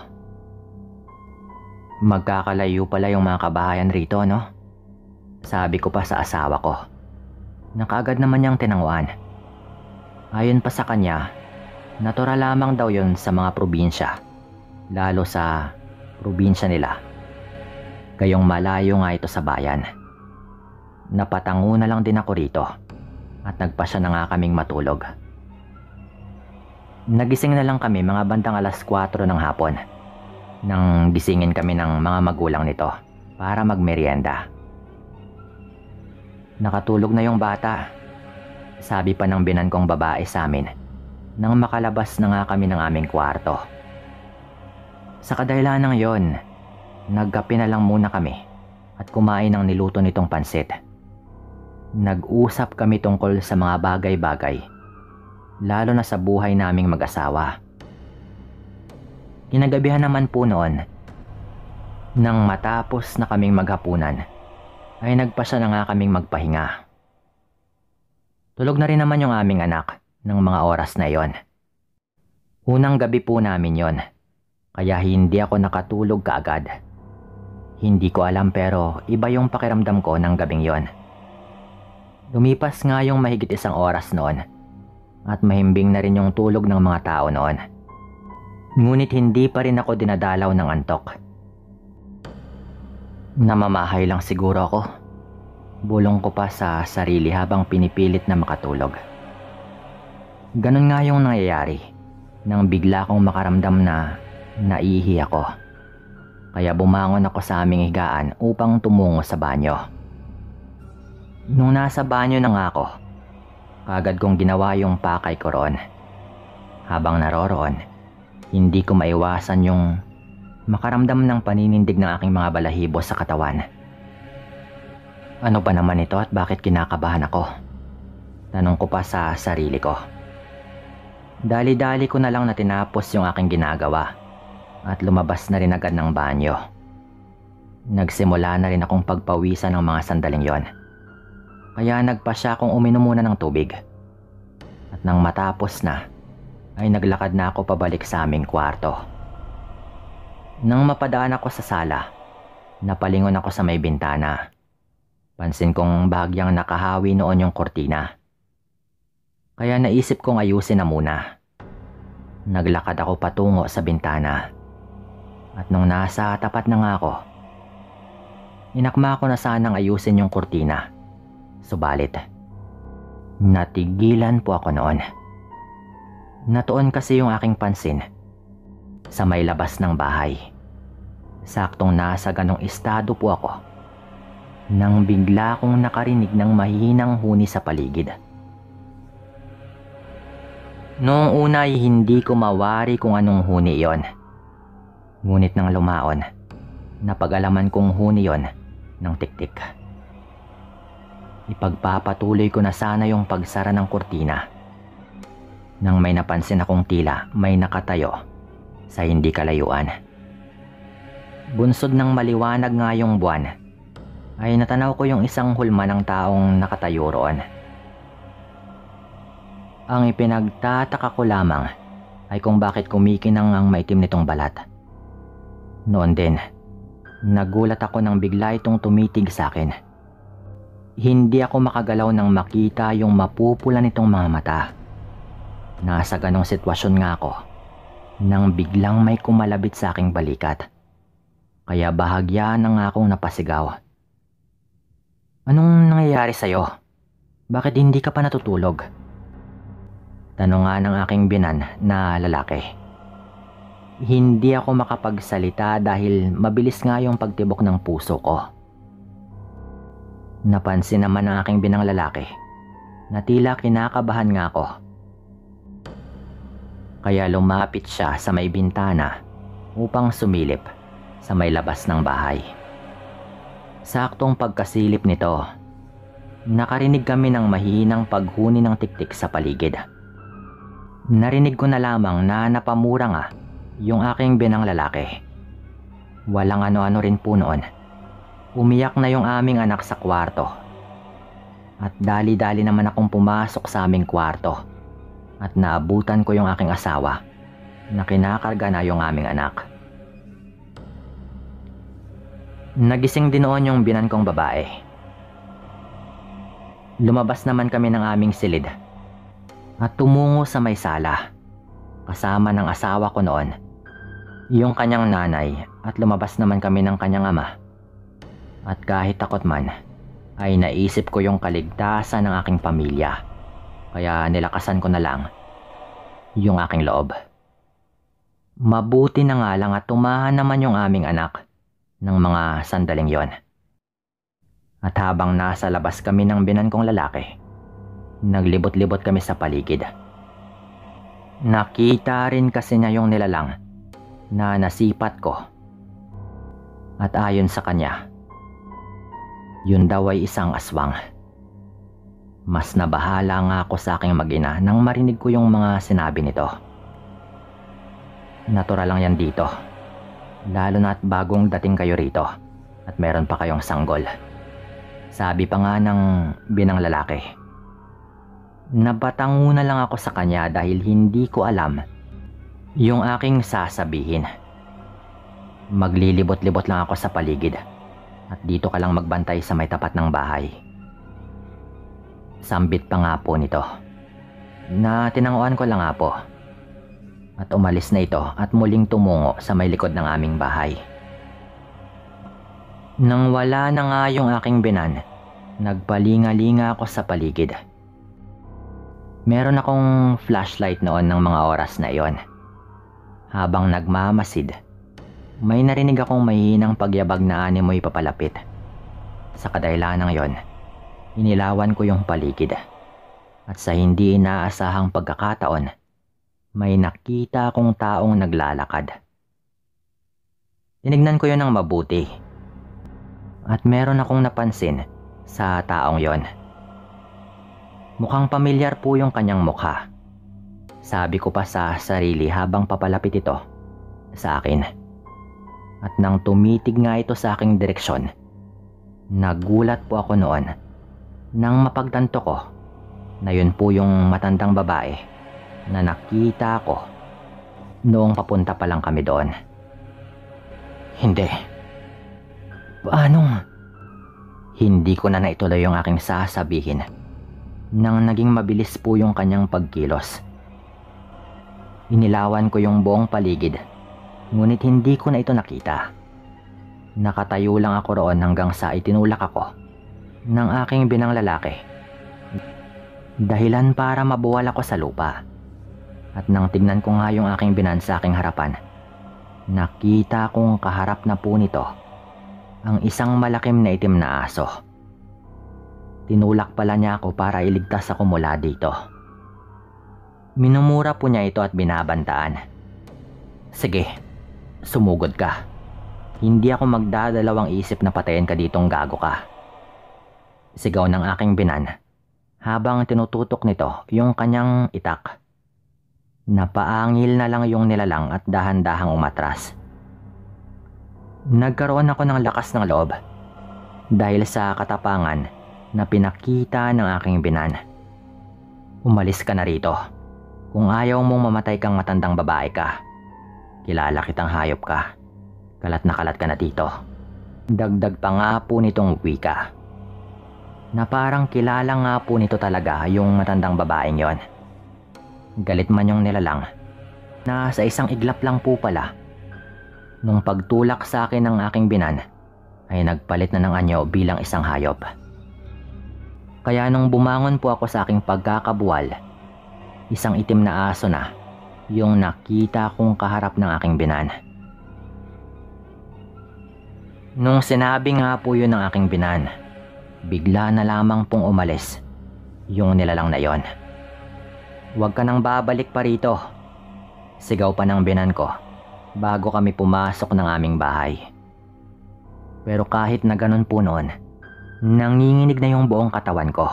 Magkakalayo pala yung mga kabahayan rito, no? Sabi ko pa sa asawa ko. Nakaagad naman niyang tinanguan. Ayon pa sa kanya, natural lamang daw yon sa mga probinsya, lalo sa probinsya nila. Gayong malayo nga ito sa bayan. Napatango na lang din ako rito at nagpasya na nga kaming matulog. Nagising na lang kami mga bandang 4:00 ng hapon nang gisingin kami ng mga magulang nito para magmerienda. Nakatulog na yung bata, sabi pa ng binan kong babae sa amin nang makalabas na nga kami ng aming kwarto. Sa kadahilan ng yon, nagkape na lang muna kami at kumain ng niluto nitong pansit. Nag-usap kami tungkol sa mga bagay-bagay, lalo na sa buhay naming mag-asawa. Kinagabihan naman po noon, nang matapos na kaming maghapunan, ay nagpasya na nga kaming magpahinga. Tulog na rin naman yung aming anak ng mga oras na yon. Unang gabi po namin yon, kaya hindi ako nakatulog kaagad. Hindi ko alam pero iba yung pakiramdam ko ng gabing yon. Lumipas nga yung mahigit 1 oras noon at mahimbing na rin yung tulog ng mga tao noon. Ngunit hindi pa rin ako dinadalaw ng antok. Namamahay lang siguro ako. Bulong ko pa sa sarili habang pinipilit na makatulog. Ganun nga yung nangyayari nang bigla kong makaramdam na naihi ako. Kaya bumangon ako sa aming higaan upang tumungo sa banyo. Nung nasa banyo na nga ako, kagad kong ginawa yung pakay ko roon. Habang naroroon, hindi ko maiwasan yung makaramdam ng paninindig ng aking mga balahibo sa katawan. Ano ba naman ito at bakit kinakabahan ako? Tanong ko pa sa sarili ko. Dali-dali ko na lang na tinapos yung aking ginagawa at lumabas na rin agad ng banyo. Nagsimula na rin akong pagpawisan ng mga sandaling yon. Kaya nagpasya akong uminom muna ng tubig. At nang matapos na, ay naglakad na ako pabalik sa aming kwarto. Nang mapadaan ako sa sala, napalingon ako sa may bintana. Pansin kong bahagyang nakahawi noon yung kortina. Kaya naisip kong ayusin na muna. Naglakad ako patungo sa bintana. At nung nasa tapat na nga ako, inakma ko na sanang ayusin yung kortina. Subalit, natigilan po ako noon. Natuon kasi yung aking pansin sa may labas ng bahay. Saktong nasa ganong estado po ako nang bigla akong nakarinig ng mahihinang huni sa paligid. Noong una ay hindi ko mawari kung anong huni yon. Ngunit nang lumaon, napag-alaman kong huni yon ng tiktik. Ipagpapatuloy ko na sana yung pagsara ng kurtina nang may napansin akong tila may nakatayo sa hindi kalayuan. Bunsod ng maliwanag nga yung buwan, ay natanaw ko yung isang hulma ng taong nakatayo roon. Ang ipinagtataka ko lamang ay kung bakit kumikinang ang maitim nitong balat. Noon din, nagulat ako nang bigla itong tumitig sa akin. Hindi ako makagalaw nang makita yung mapupula nitong mga mata. Nasa ganong sitwasyon nga ako nang biglang may kumalabit sa aking balikat. Kaya bahagya na nga akong napasigaw. Anong nangyayari sa'yo? Bakit hindi ka pa natutulog? Tanong nga ng aking binan na lalaki. Hindi ako makapagsalita dahil mabilis nga yung pagtibok ng puso ko. Napansin naman ng aking binang lalaki na tila kinakabahan nga ako. Kaya lumapit siya sa may bintana upang sumilip sa may labas ng bahay. Saktong pagkasilip nito, nakarinig kami ng mahihinang paghuni ng tiktik sa paligid. Narinig ko na lamang na napamura nga yung aking binang lalaki. Walang ano-ano rin po noon. Umiyak na yung aming anak sa kwarto. At dali-dali naman akong pumasok sa aming kwarto at naabutan ko yung aking asawa na kinakarga na yung aming anak. Nagising din noon yung binan kong babae. Lumabas naman kami ng aming silid at tumungo sa may sala kasama ng asawa ko noon, yung kanyang nanay, at lumabas naman kami ng kanyang ama. At kahit takot man, ay naisip ko yung kaligtasan ng aking pamilya, kaya nilakasan ko na lang yung aking loob. Mabuti na nga lang at tumahan naman yung aming anak ng mga sandaling yon. At habang nasa labas kami ng binan kong lalaki, naglibot-libot kami sa paligid. Nakita rin kasi niya yung nilalang na nasipat ko. At ayon sa kanya, yun daw ay isang aswang. Mas nabahala nga ako sa aking mag-ina nang marinig ko yung mga sinabi nito. Natural lang yan dito, lalo na at bagong dating kayo rito at meron pa kayong sanggol. Sabi pa nga ng binang lalaki. Nabatango na lang ako sa kanya dahil hindi ko alam yung aking sasabihin. Maglilibot-libot lang ako sa paligid at dito ka lang magbantay sa may tapat ng bahay. Sambit pa nga po nito na tinanguan ko lang nga po. At umalis na ito at muling tumungo sa may likod ng aming bahay. Nang wala na nga yung aking binan, nagpalinga-linga ako sa paligid. Meron akong flashlight noon ng mga oras na iyon. Habang nagmamasid, may narinig akong mahinang pagyabag na animoy papalapit. Sa kadahilanang yon, inilawan ko yung paligid. At sa hindi inaasahang pagkakataon, may nakita akong taong naglalakad. Tinignan ko yon ng mabuti. At meron akong napansin sa taong yon. Mukhang pamilyar po yung kanyang mukha. Sabi ko pa sa sarili habang papalapit ito sa akin. At nang tumitig nga ito sa aking direksyon, nagulat po ako noon nang mapagtanto ko na yun po yung matandang babae na nakita ko noong papunta pa lang kami doon. Hindi. Paanong? Hindi ko na naituloy yung aking sasabihin nang naging mabilis po yung kanyang pagkilos. Inilawan ko yung buong paligid, ngunit hindi ko na ito nakita. Nakatayo lang ako roon hanggang sa itinulak ako ng aking binang lalaki. Dahilan para mabuwal ako sa lupa. At nang tignan ko nga yung aking binan sa aking harapan, nakita kong kaharap na po nito ang isang malakim na itim na aso. Tinulak pala niya ako para iligtas ako mula dito. Minumura po niya ito at binabantaan. Sige, sumugod ka. Hindi ako magdadalawang isip na patayin ka ditong gago ka. Sigaw ng aking binan habang tinututok nito yung kanyang itak. Napaangil na lang yung nilalang at dahan-dahang umatras. Nagkaroon ako ng lakas ng loob dahil sa katapangan na pinakita ng aking binan. Umalis ka na rito. Kung ayaw mong mamatay kang matandang babae ka, kilala kitang hayop ka. Kalat ka na dito. Dagdag pa nga po nitong wika na parang kilala nga po nito talaga yung matandang babaeng yon. Galit man yung nilalang na sa isang iglap lang po pala. Nung pagtulak sa akin ng aking binan ay nagpalit na ng anyo bilang isang hayop. Kaya nung bumangon po ako sa aking pagkakabuwal, isang itim na aso na yung nakita kong kaharap ng aking binan. Nung sinabi nga po yun ng aking binan, bigla na lamang pong umalis yung nilalang na yon. Huwag ka nang babalik pa rito, sigaw pa ng binan ko bago kami pumasok ng aming bahay. Pero kahit na ganun po noon, nanginginig na yung buong katawan ko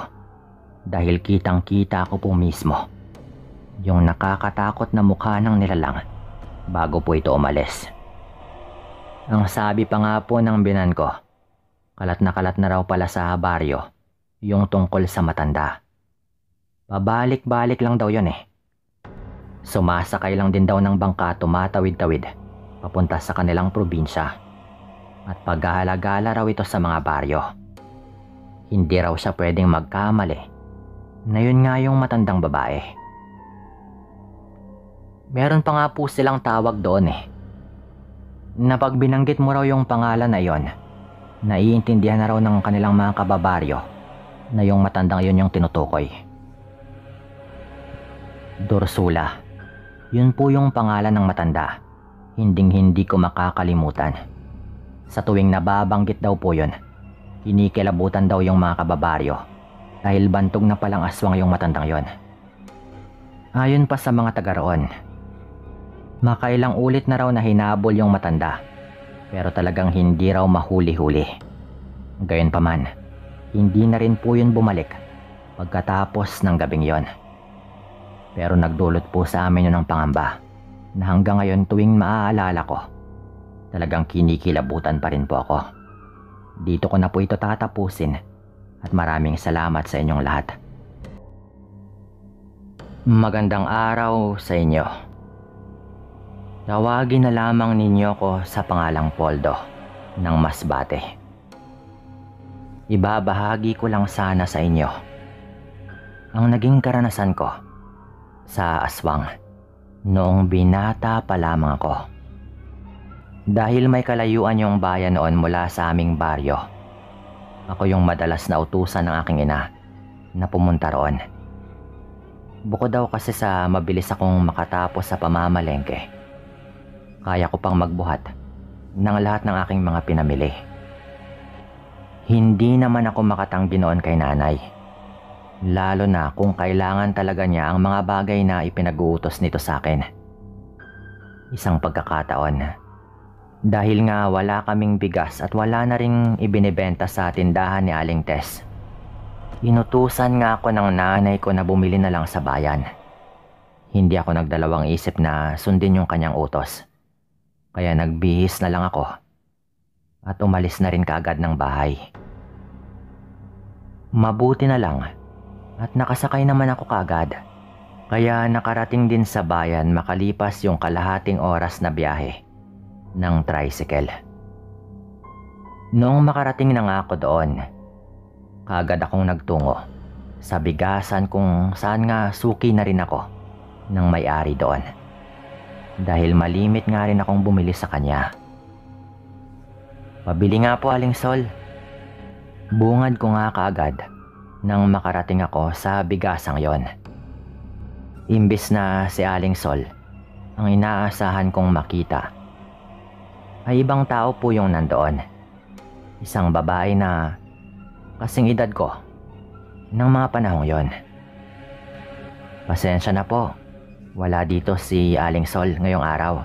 dahil kitang-kita ko po mismo yung nakakatakot na mukha ng nilalang bago po ito umalis. Ang sabi pa nga po ng binan ko, kalat na raw pala sa baryo yung tungkol sa matanda. Pabalik-balik lang daw yun eh. Sumasakay lang din daw ng bangka tumatawid-tawid papunta sa kanilang probinsya. At paghahalagala raw ito sa mga baryo. Hindi raw siya pwedeng magkamali na yun nga yung matandang babae. Meron pa nga po silang tawag doon eh. Na pag binanggit mo raw yung pangalan na yon, naiintindihan na raw ng kanilang mga kababaryo na yung matandang yun yung tinutukoy. Dorsula. Yun po yung pangalan ng matanda. Hinding-hindi ko makakalimutan. Sa tuwing nababanggit daw po yun, kinikilabutan daw yung mga kababaryo dahil bantog na palang aswang yung matandang yon. Ayon pa sa mga taga roon, makailang ulit na raw na hinabol yung matanda pero talagang hindi raw mahuli-huli. Gayunpaman, hindi na rin po yun bumalik pagkatapos ng gabing yon. Pero nagdulot po sa amin yun ng pangamba na hanggang ngayon tuwing maaalala ko, talagang kinikilabutan pa rin po ako. Dito ko na po ito tatapusin at maraming salamat sa inyong lahat. Magandang araw sa inyo. Tawagin na lamang ninyo ko sa pangalang Poldo ng Masbate. Ibabahagi ko lang sana sa inyo ang naging karanasan ko sa aswang noong binata pa lamang ako. Dahil may kalayuan yung bayan noon mula sa aming baryo, ako yung madalas na utusan ng aking ina na pumunta roon. Bukod daw kasi sa mabilis akong makatapos sa pamamalengke, kaya ko pang magbuhat ng lahat ng aking mga pinamili. Hindi naman ako makatanggi noon kay nanay, lalo na kung kailangan talaga niya ang mga bagay na ipinag-uutos nito sa akin. Isang pagkakataon, dahil nga wala kaming bigas at wala na ring ibinibenta sa tindahan ni Aling Tess, inutusan nga ako ng nanay ko na bumili na lang sa bayan. Hindi ako nagdalawang isip na sundin yung kanyang utos, kaya nagbihis na lang ako at umalis na rin kaagad ng bahay. Mabuti na lang at nakasakay naman ako kaagad, kaya nakarating din sa bayan makalipas yung kalahating oras na biyahe ng tricycle. Noong makarating na nga ako doon, kaagad akong nagtungo sa bigasan kung saan nga suki na rin ako ng may-ari doon, dahil malimit nga rin akong bumili sa kanya. Pabili nga po, Aling Sol. Bungad ko nga kaagad nang makarating ako sa bigasang yon. Imbis na si Aling Sol ang inaasahan kong makita, ay ibang tao po yung nandoon. Isang babae na kasing edad ko ng mga panahong yon. Pasensya na po, wala dito si Aling Sol ngayong araw,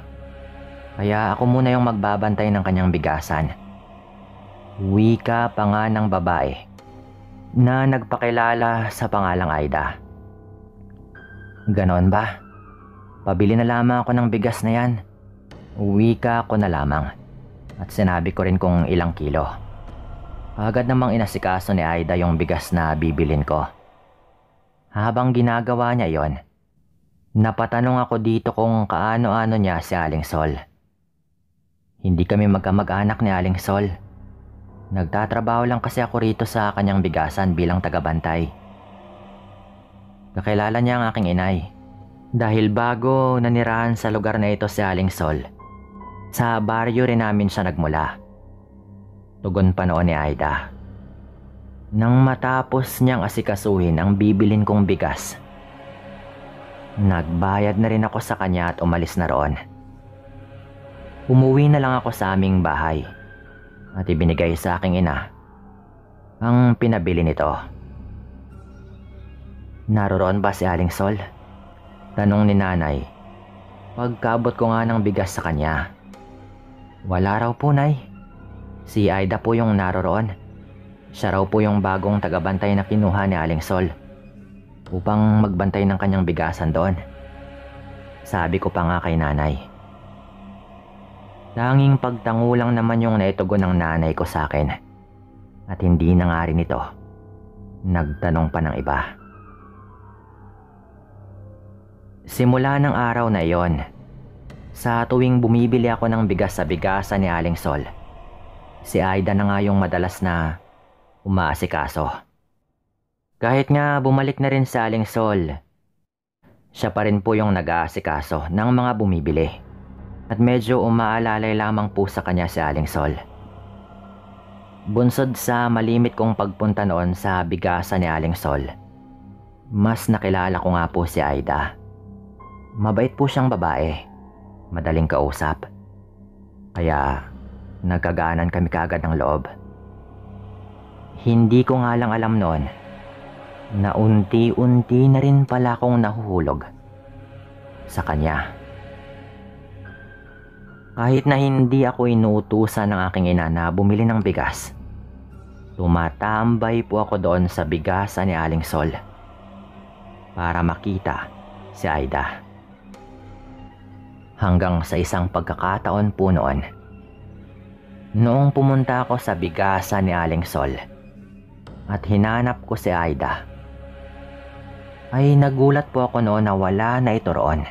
kaya ako muna yung magbabantay ng kanyang bigasan. Wika pa nga ng babae na nagpakilala sa pangalang Aida. Ganon ba? Pabili na lamang ako ng bigas na yan. Wika ko na lamang at sinabi ko rin kung ilang kilo. Agad namang inasikaso ni Aida yung bigas na bibilin ko. Habang ginagawa niya yon, napatanong ako dito kung kaano-ano niya si Aling Sol. Hindi kami magkamag-anak ni Aling Sol. Nagtatrabaho lang kasi ako rito sa kanyang bigasan bilang tagabantay. Kakilala niya ang aking inay dahil bago nanirahan sa lugar na ito si Aling Sol, sa baryo rin namin siya nagmula. Tugon pa noon ni Aida. Nang matapos niyang asikasuhin ang bibilin kong bigas, nagbayad na rin ako sa kanya at umalis na roon. Umuwi na lang ako sa aming bahay at ibinigay sa aking ina ang pinabili nito. Naroroon ba si Aling Sol? Tanong ni nanay pagkaabot ko nga ng bigas sa kanya. Wala raw po, Nay. Si Aida po yung naroroon. Siya raw po yung bagong tagabantay na kinuha ni Aling Sol upang magbantay ng kanyang bigasan doon. Sabi ko pa nga kay nanay. Tanging pagtango lang naman yung naitugon ng nanay ko sa akin. At hindi na nga rin ito. Nagtanong pa ng iba. Simula ng araw na iyon, sa tuwing bumibili ako ng bigas sa bigasan ni Aling Sol, si Aida na nga yung madalas na umaasikaso. Kahit nga bumalik na rin sa Aling Sol, siya pa rin po yung nag-aasikaso ng mga bumibili. At medyo umaalalay lamang po sa kanya si Aling Sol. Bunsod sa malimit kong pagpunta noon sa bigasan ni Aling Sol, mas nakilala ko nga po si Aida. Mabait po siyang babae, madaling kausap. Kaya nagkagaanan kami kaagad ng loob. Hindi ko nga lang alam noon na unti-unti na rin pala akong nahuhulog sa kanya. Kahit na hindi ako inuutusan ng aking ina na bumili ng bigas, tumatambay po ako doon sa bigasan ni Aling Sol para makita si Aida. Hanggang sa isang pagkakataon po noon, noong pumunta ako sa bigasan ni Aling Sol at hinanap ko si Aida, ay nagulat po ako noon na wala na ito roon.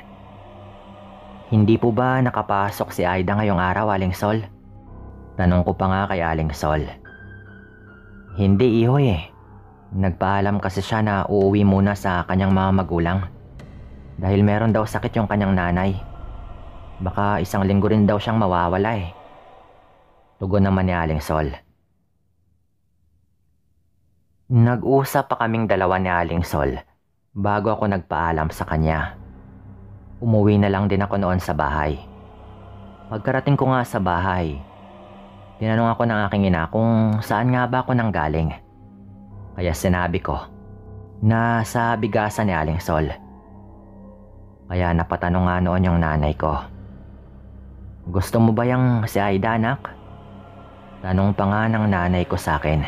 Hindi po ba nakapasok si Aida ngayong araw, Aling Sol? Tanong ko pa nga kay Aling Sol. Hindi, ihoy eh. Nagpaalam kasi siya na uuwi muna sa kanyang mga magulang. Dahil meron daw sakit yung kanyang nanay. Baka isang linggo rin daw siyang mawawala eh. Tugon naman ni Aling Sol. Nag-usap pa kaming dalawa ni Aling Sol bago ako nagpaalam sa kanya. Umuwi na lang din ako noon sa bahay. Pagkarating ko nga sa bahay, tinanong ako ng aking ina kung saan nga ba ako nanggaling. Kaya sinabi ko na sa bigasan ni Aling Sol. Kaya napatanong nga noon yung nanay ko. Gusto mo ba yung si Aida, anak? Tanong pa nga ng nanay ko sa akin.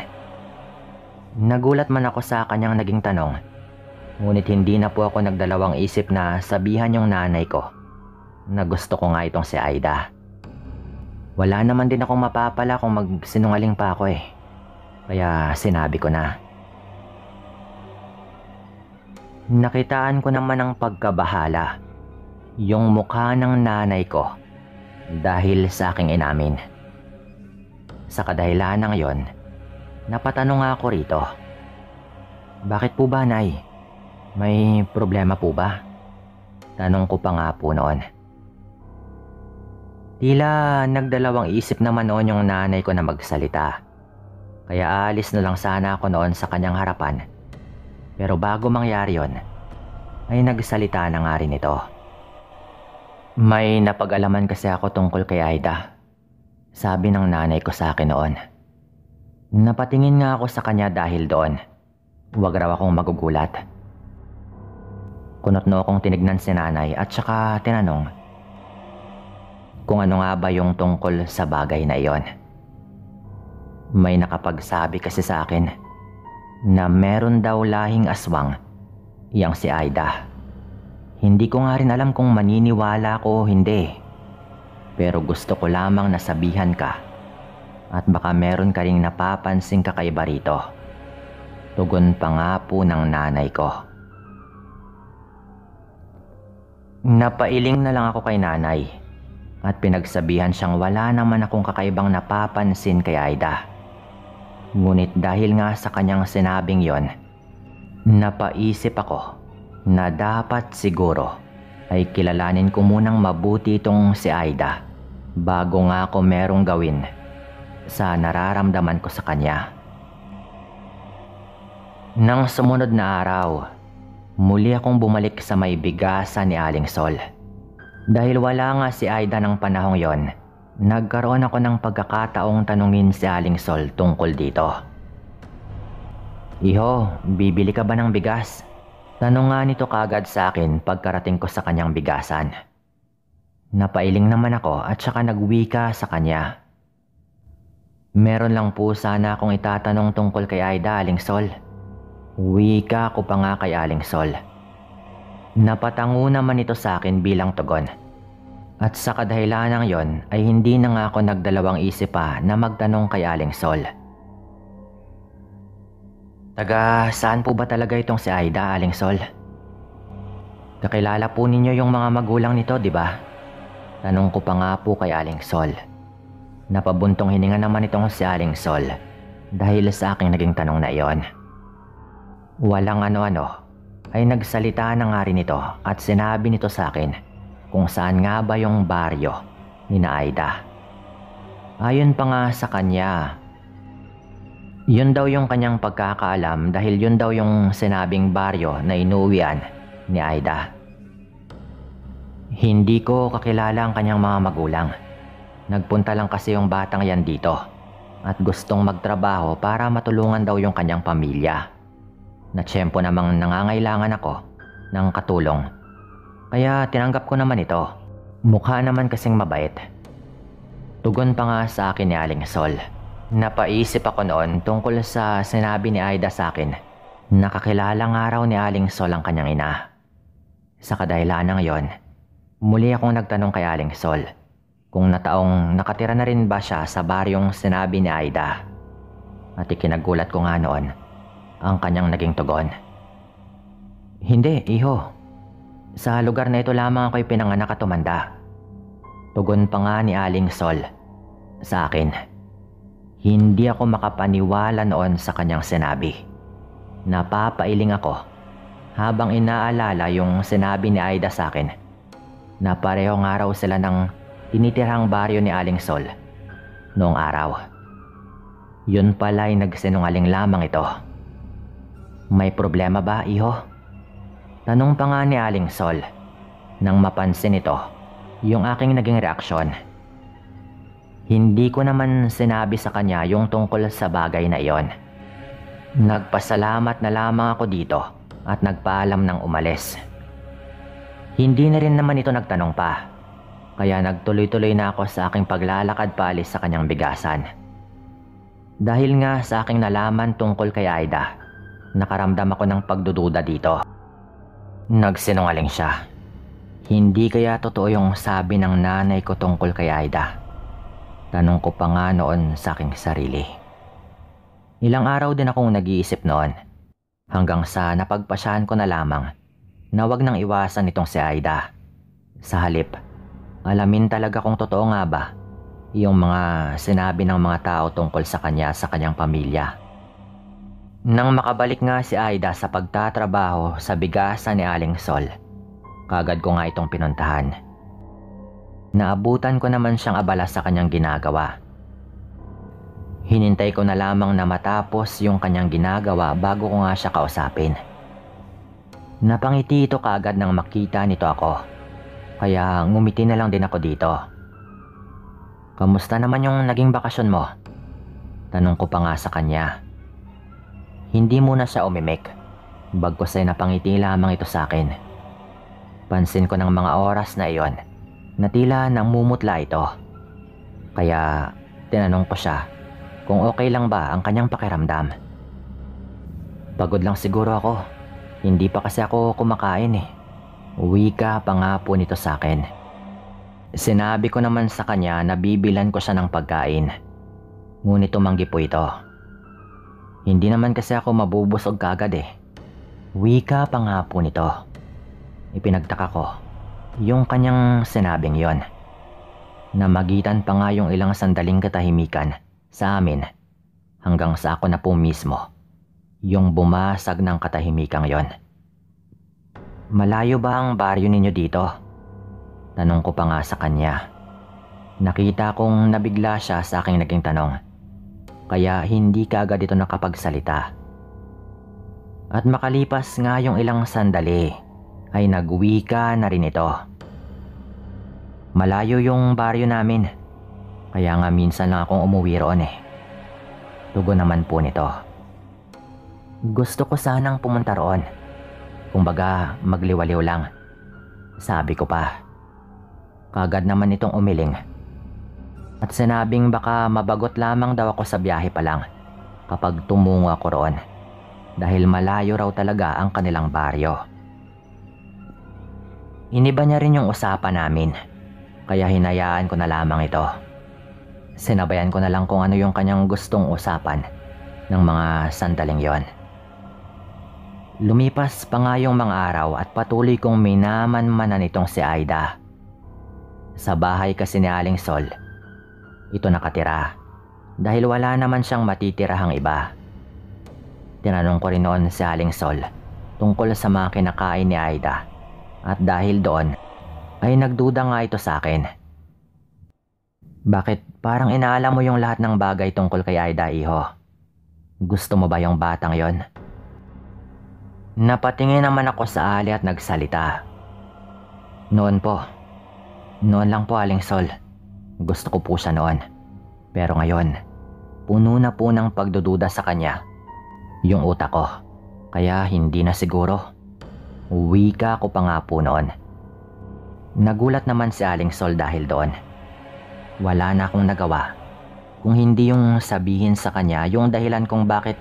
Nagulat man ako sa kanyang naging tanong. Ngunit hindi na po ako nagdalawang isip na sabihan yung nanay ko na gusto ko nga itong si Aida. Wala naman din akong mapapala kung magsinungaling pa ako eh. Kaya sinabi ko na. Nakitaan ko naman ang pagkabahala yung mukha ng nanay ko dahil sa aking inamin. Sa kadahilanang yon, napatanong ako rito. Bakit po ba, Nay? May problema po ba? Tanong ko pa nga po noon. Tila nagdalawang isip naman noon yung nanay ko na magsalita. Kaya alis na lang sana ako noon sa kanyang harapan. Pero bago mangyari yon, ay nagsalita na nga rin ito. May napag-alaman kasi ako tungkol kay Aida. Sabi ng nanay ko sa akin noon. Napatingin nga ako sa kanya dahil doon. Huwag raw akong magugulat. Kunot-no akong tinignan si nanay at saka tinanong kung ano nga ba yung tungkol sa bagay na iyon. May nakapagsabi kasi sa akin na meron daw lahing aswang yang si Aida. Hindi ko nga rin alam kung maniniwala ko o hindi. Pero gusto ko lamang nasabihan ka at baka meron ka ring napapansing kakaiba rito. Tugon pa nga po ng nanay ko. Napailing na lang ako kay nanay at pinagsabihan siyang wala naman akong kakaibang napapansin kay Aida. Ngunit dahil nga sa kanyang sinabing yon, napaisip ako na dapat siguro ay kilalanin ko munang mabuti itong si Aida bago nga ako merong gawin sa nararamdaman ko sa kanya. Nang sumunod na araw, muli akong bumalik sa may bigasan ni Aling Sol. Dahil wala nga si Aida ng panahong yon, nagkaroon ako ng pagkakataong tanungin si Aling Sol tungkol dito. Iho, bibili ka ba ng bigas? Tanong nga nito kagad sa akin pagkarating ko sa kanyang bigasan. Napailing naman ako at saka nagwika sa kanya. Meron lang po sana akong itatanong tungkol kay Aida, Aling Sol. Wika ko pa nga kay Aling Sol. Napatango naman ito sa akin bilang tugon. At sa kadahilanang yon ay hindi na nga ako nagdalawang isip pa na magtanong kay Aling Sol. Taga saan po ba talaga itong si Aida, Aling Sol? Kakilala po ninyo yung mga magulang nito, di ba? Tanong ko pa nga po kay Aling Sol. Napabuntong hininga naman itong si Aling Sol dahil sa aking naging tanong na iyon. Walang ano-ano ay nagsalita na nga rin ito at sinabi nito sa akin kung saan nga ba yung baryo ni na Aida. Ayon pa nga sa kanya, yun daw yung kanyang pagkakaalam dahil yun daw yung sinabing baryo na inuwian ni Aida. Hindi ko kakilala ang kanyang mga magulang. Nagpunta lang kasi yung batang yan dito at gustong magtrabaho para matulungan daw yung kanyang pamilya. Na tiyempo namang nangangailangan ako ng katulong. Kaya tinanggap ko naman ito. Mukha naman kasing mabait. Tugon pa nga sa akin ni Aling Sol. Napaisip ako noon tungkol sa sinabi ni Aida sa akin. Nakakilala nga raw ni Aling Sol ang kanyang ina. Sa kadahilanang yon, muli akong nagtanong kay Aling Sol kung nataong nakatira na rin ba siya sa baryong sinabi ni Aida. At ikinagulat ko nga noon ang kanyang naging tugon. Hindi, iho. Sa lugar na ito lamang ako'y pinanganak at tumanda. Tugon pa nga ni Aling Sol sa akin. Hindi ako makapaniwala noon sa kanyang sinabi. Napapailing ako habang inaalala yung sinabi ni Aida sa akin na pareho nga raw sila ng tinitirhang baryo ni Aling Sol noong araw. Yun pala ay nagsinungaling lamang ito. May problema ba, iho? Tanong pa nga ni Aling Sol nang mapansin ito yung aking naging reaksyon. Hindi ko naman sinabi sa kanya yung tungkol sa bagay na iyon. Nagpasalamat na lamang ako dito at nagpaalam ng umalis. Hindi na rin naman ito nagtanong pa, kaya nagtuloy-tuloy na ako sa aking paglalakad paalis sa kanyang bigasan. Dahil nga sa aking nalaman tungkol kay Aida, nakaramdam ako ng pagdududa dito. Nagsinungaling siya. Hindi kaya totoo yung sabi ng nanay ko tungkol kay Aida? Tanong ko pa nga noon sa aking sarili. Ilang araw din akong nag-iisip noon hanggang sa napagpasyahan ko na lamang na wag nang iwasan itong si Aida. Sa halip, alamin talaga kung totoo nga ba yung mga sinabi ng mga tao tungkol sa kanya sa kanyang pamilya. Nang makabalik nga si Aida sa pagtatrabaho sa bigasan ni Aling Sol, kagad ko nga itong pinuntahan. Naabutan ko naman siyang abala sa kanyang ginagawa. Hinintay ko na lamang na matapos yung kanyang ginagawa bago ko nga siya kausapin. Napangiti ito kagad nang makita nito ako, kaya ngumiti na lang din ako dito. Kamusta naman yung naging bakasyon mo? Tanong ko pa nga sa kanya. Hindi muna siya umimik, bagkus ay napangiti lamang ito sa akin. Pansin ko ng mga oras na iyon na tila namumutla ito. Kaya tinanong ko siya kung okay lang ba ang kanyang pakiramdam. Pagod lang siguro ako, hindi pa kasi ako kumakain eh. Wika pa nga po nito sa akin. Sinabi ko naman sa kanya na bibilan ko siya ng pagkain. Ngunit tumanggi po ito. Hindi naman kasi ako mabubusog kagad eh. Wika pa nga po nito. Ipinagtaka ko yung kanyang sinabing yon. Namagitan pa nga yung ilang sandaling katahimikan sa amin hanggang sa ako na po mismo yung bumasag ng katahimikang yon. Malayo ba ang baryo ninyo dito? Tanong ko pa nga sa kanya. Nakita kong nabigla siya sa aking naging tanong. Kaya hindi kaagad ito nakapagsalita. At makalipas nga yung ilang sandali, ay nagwika na rin ito. Malayo yung baryo namin, kaya nga minsan lang akong umuwi roon eh. Tugon naman po nito. Gusto ko sanang pumunta roon. Kumbaga magliwaliw lang. Sabi ko pa. Kagad naman itong umiling. At sinabing baka mabagot lamang daw ako sa biyahe pa lang kapag tumungo ako roon dahil malayo raw talaga ang kanilang baryo. Iniba niya rin yung usapan namin, kaya hinayaan ko na lamang ito. Sinabayan ko na lang kung ano yung kanyang gustong usapan ng mga sandaling yon. Lumipas pa nga yung mga araw at patuloy kong minamanmanan itong si Aida. Sa bahay kasi ni Aling Sol, ito nakatira dahil wala naman siyang matitirahang iba. Tinanong ko rin noon si Aling Sol tungkol sa mga kinakain ni Aida at dahil doon ay nagduda nga ito sa akin. Bakit parang inaalam mo yung lahat ng bagay tungkol kay Aida, iho? Gusto mo ba yung batang yon? Napatingin naman ako sa Ali at nagsalita. Noon lang po Aling Sol. Gusto ko po siya noon. Pero ngayon, puno na po ng pagdududa sa kanya yung utak ko. Kaya hindi na siguro. Wika ko pa nga po noon. Nagulat naman si Aling Sol dahil doon. Wala na akong nagawa kung hindi yung sabihin sa kanya yung dahilan kung bakit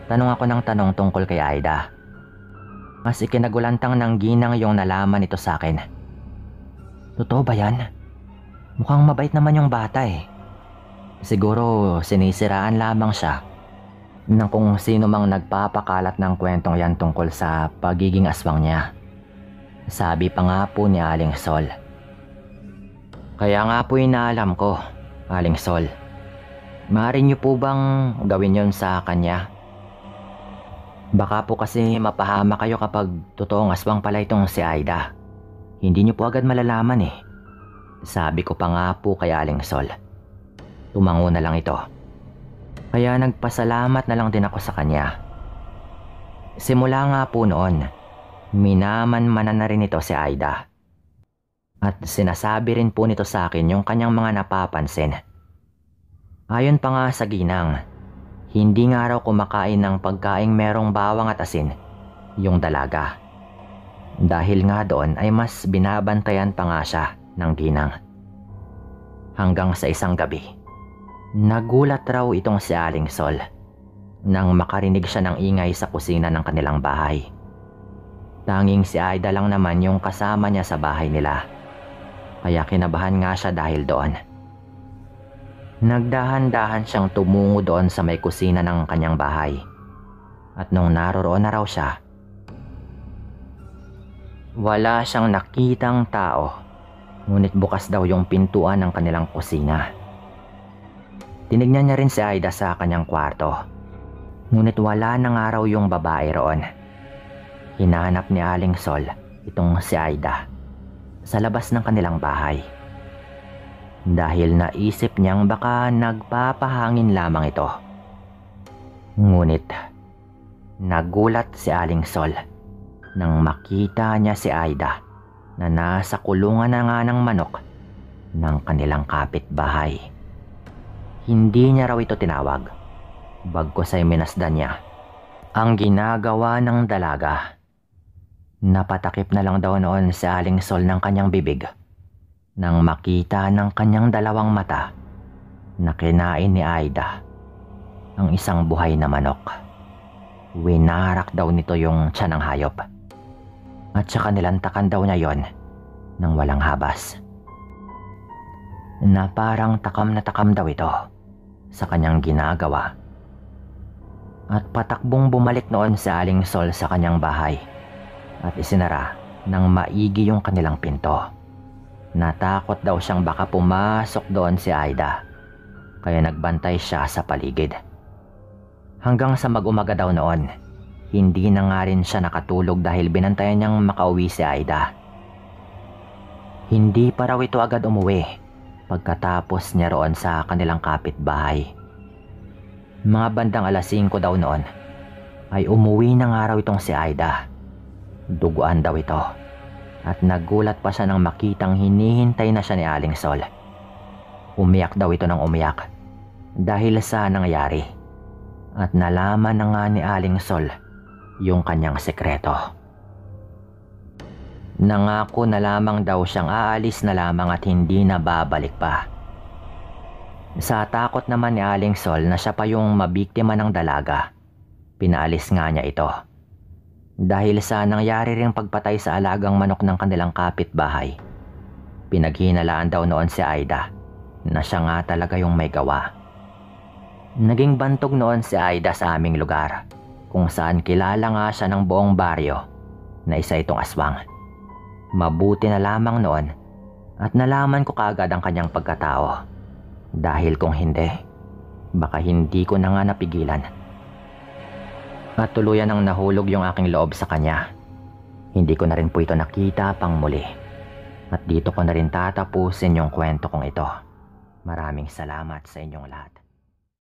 tanong ako ng tanong tungkol kay Aida. Mas ikinagulantang ng ginang yung nalaman ito sa akin. Totoo ba yan? Mukhang mabait naman yung bata eh. Siguro sinisiraan lamang siya ng kung sino mang nagpapakalat ng kwentong yan tungkol sa pagiging aswang niya. Sabi pa nga po ni Aling Sol. Kaya nga po inaalam ko, Aling Sol. Maaari niyo po bang gawin yon sa kanya? Baka po kasi mapahama kayo kapag totoong aswang pala itong si Aida. Hindi niyo po agad malalaman eh. Sabi ko pa nga po kay Aling Sol. Tumango na lang ito. Kaya nagpasalamat na lang din ako sa kanya. Simula nga po noon, minamanmanan na rin ito si Aida. At sinasabi rin po nito sa akin yung kanyang mga napapansin. Ayon pa nga sa ginang, hindi nga raw kumakain ng pagkaing merong bawang at asin yung dalaga. Dahil nga doon ay mas binabantayan pa nga siya ng ginang. Hanggang sa isang gabi, nagulat raw itong si Aling Sol nang makarinig siya ng ingay sa kusina ng kanilang bahay. Tanging si Aida lang naman yung kasama niya sa bahay nila. Kaya kinabahan nga siya dahil doon. Nagdahan-dahan siyang tumungo doon sa may kusina ng kanyang bahay. At nung naroroon na raw siya, wala siyang nakitang tao, ngunit bukas daw yung pintuan ng kanilang kusina. Tinignan niya rin si Aida sa kanyang kwarto, ngunit wala na nga raw yung babae roon. Hinahanap ni Aling Sol itong si Aida sa labas ng kanilang bahay. Dahil naisip niyang baka nagpapahangin lamang ito. Ngunit nagulat si Aling Sol nang makita niya si Aida na nasa kulungan na nga ng manok ng kanilang kapitbahay. Hindi niya raw ito tinawag, bagkus ay minasdan niya ang ginagawa ng dalaga. Napatakip na lang daw noon si Aling Sol ng kanyang bibig nang makita ng kanyang dalawang mata na kinain ni Aida ang isang buhay na manok. Winarak daw nito yung tiyan ng hayop at saka nilantakan daw niya yon ng walang habas. Na parang takam na takam daw ito sa kanyang ginagawa. At patakbong bumalik noon si Aling Sol sa kanyang bahay at isinara ng maigi yung kanilang pinto. Natakot daw siyang baka pumasok doon si Aida, kaya nagbantay siya sa paligid. Hanggang sa mag-umaga daw noon, hindi na nga rin siya nakatulog dahil binantayan niyang makauwi si Aida. Hindi pa raw ito agad umuwi pagkatapos niya roon sa kanilang kapitbahay. Mga bandang 5:00 daw noon ay umuwi na nga raw itong si Aida. Duguan daw ito. At nagulat pa siya nang makitang hinihintay na siya ni Aling Sol. Umiyak daw ito ng umiyak dahil sa nangyari. At nalaman na nga ni Aling Sol yung kanyang sekreto. Nangako na lamang daw siyang aalis na lamang at hindi na babalik pa. Sa takot naman ni Aling Sol na siya pa yung mabiktima ng dalaga, pinaalis nga niya ito. Dahil sa nangyari ring pagpatay sa alagang manok ng kanilang kapitbahay, pinaghinalaan daw noon si Aida na siya nga talaga yung may gawa. Naging bantog noon si Aida sa aming lugar, kung saan kilala nga siya ng buong baryo na isa itong aswang. Mabuti na lamang noon at nalaman ko kaagad ang kanyang pagkatao, dahil kung hindi, baka hindi ko na nga napigilan. At tuluyan ang nahulog yung aking loob sa kanya. Hindi ko na rin po ito nakita pang muli. At dito ko na rin tatapusin yung kwento kong ito. Maraming salamat sa inyong lahat.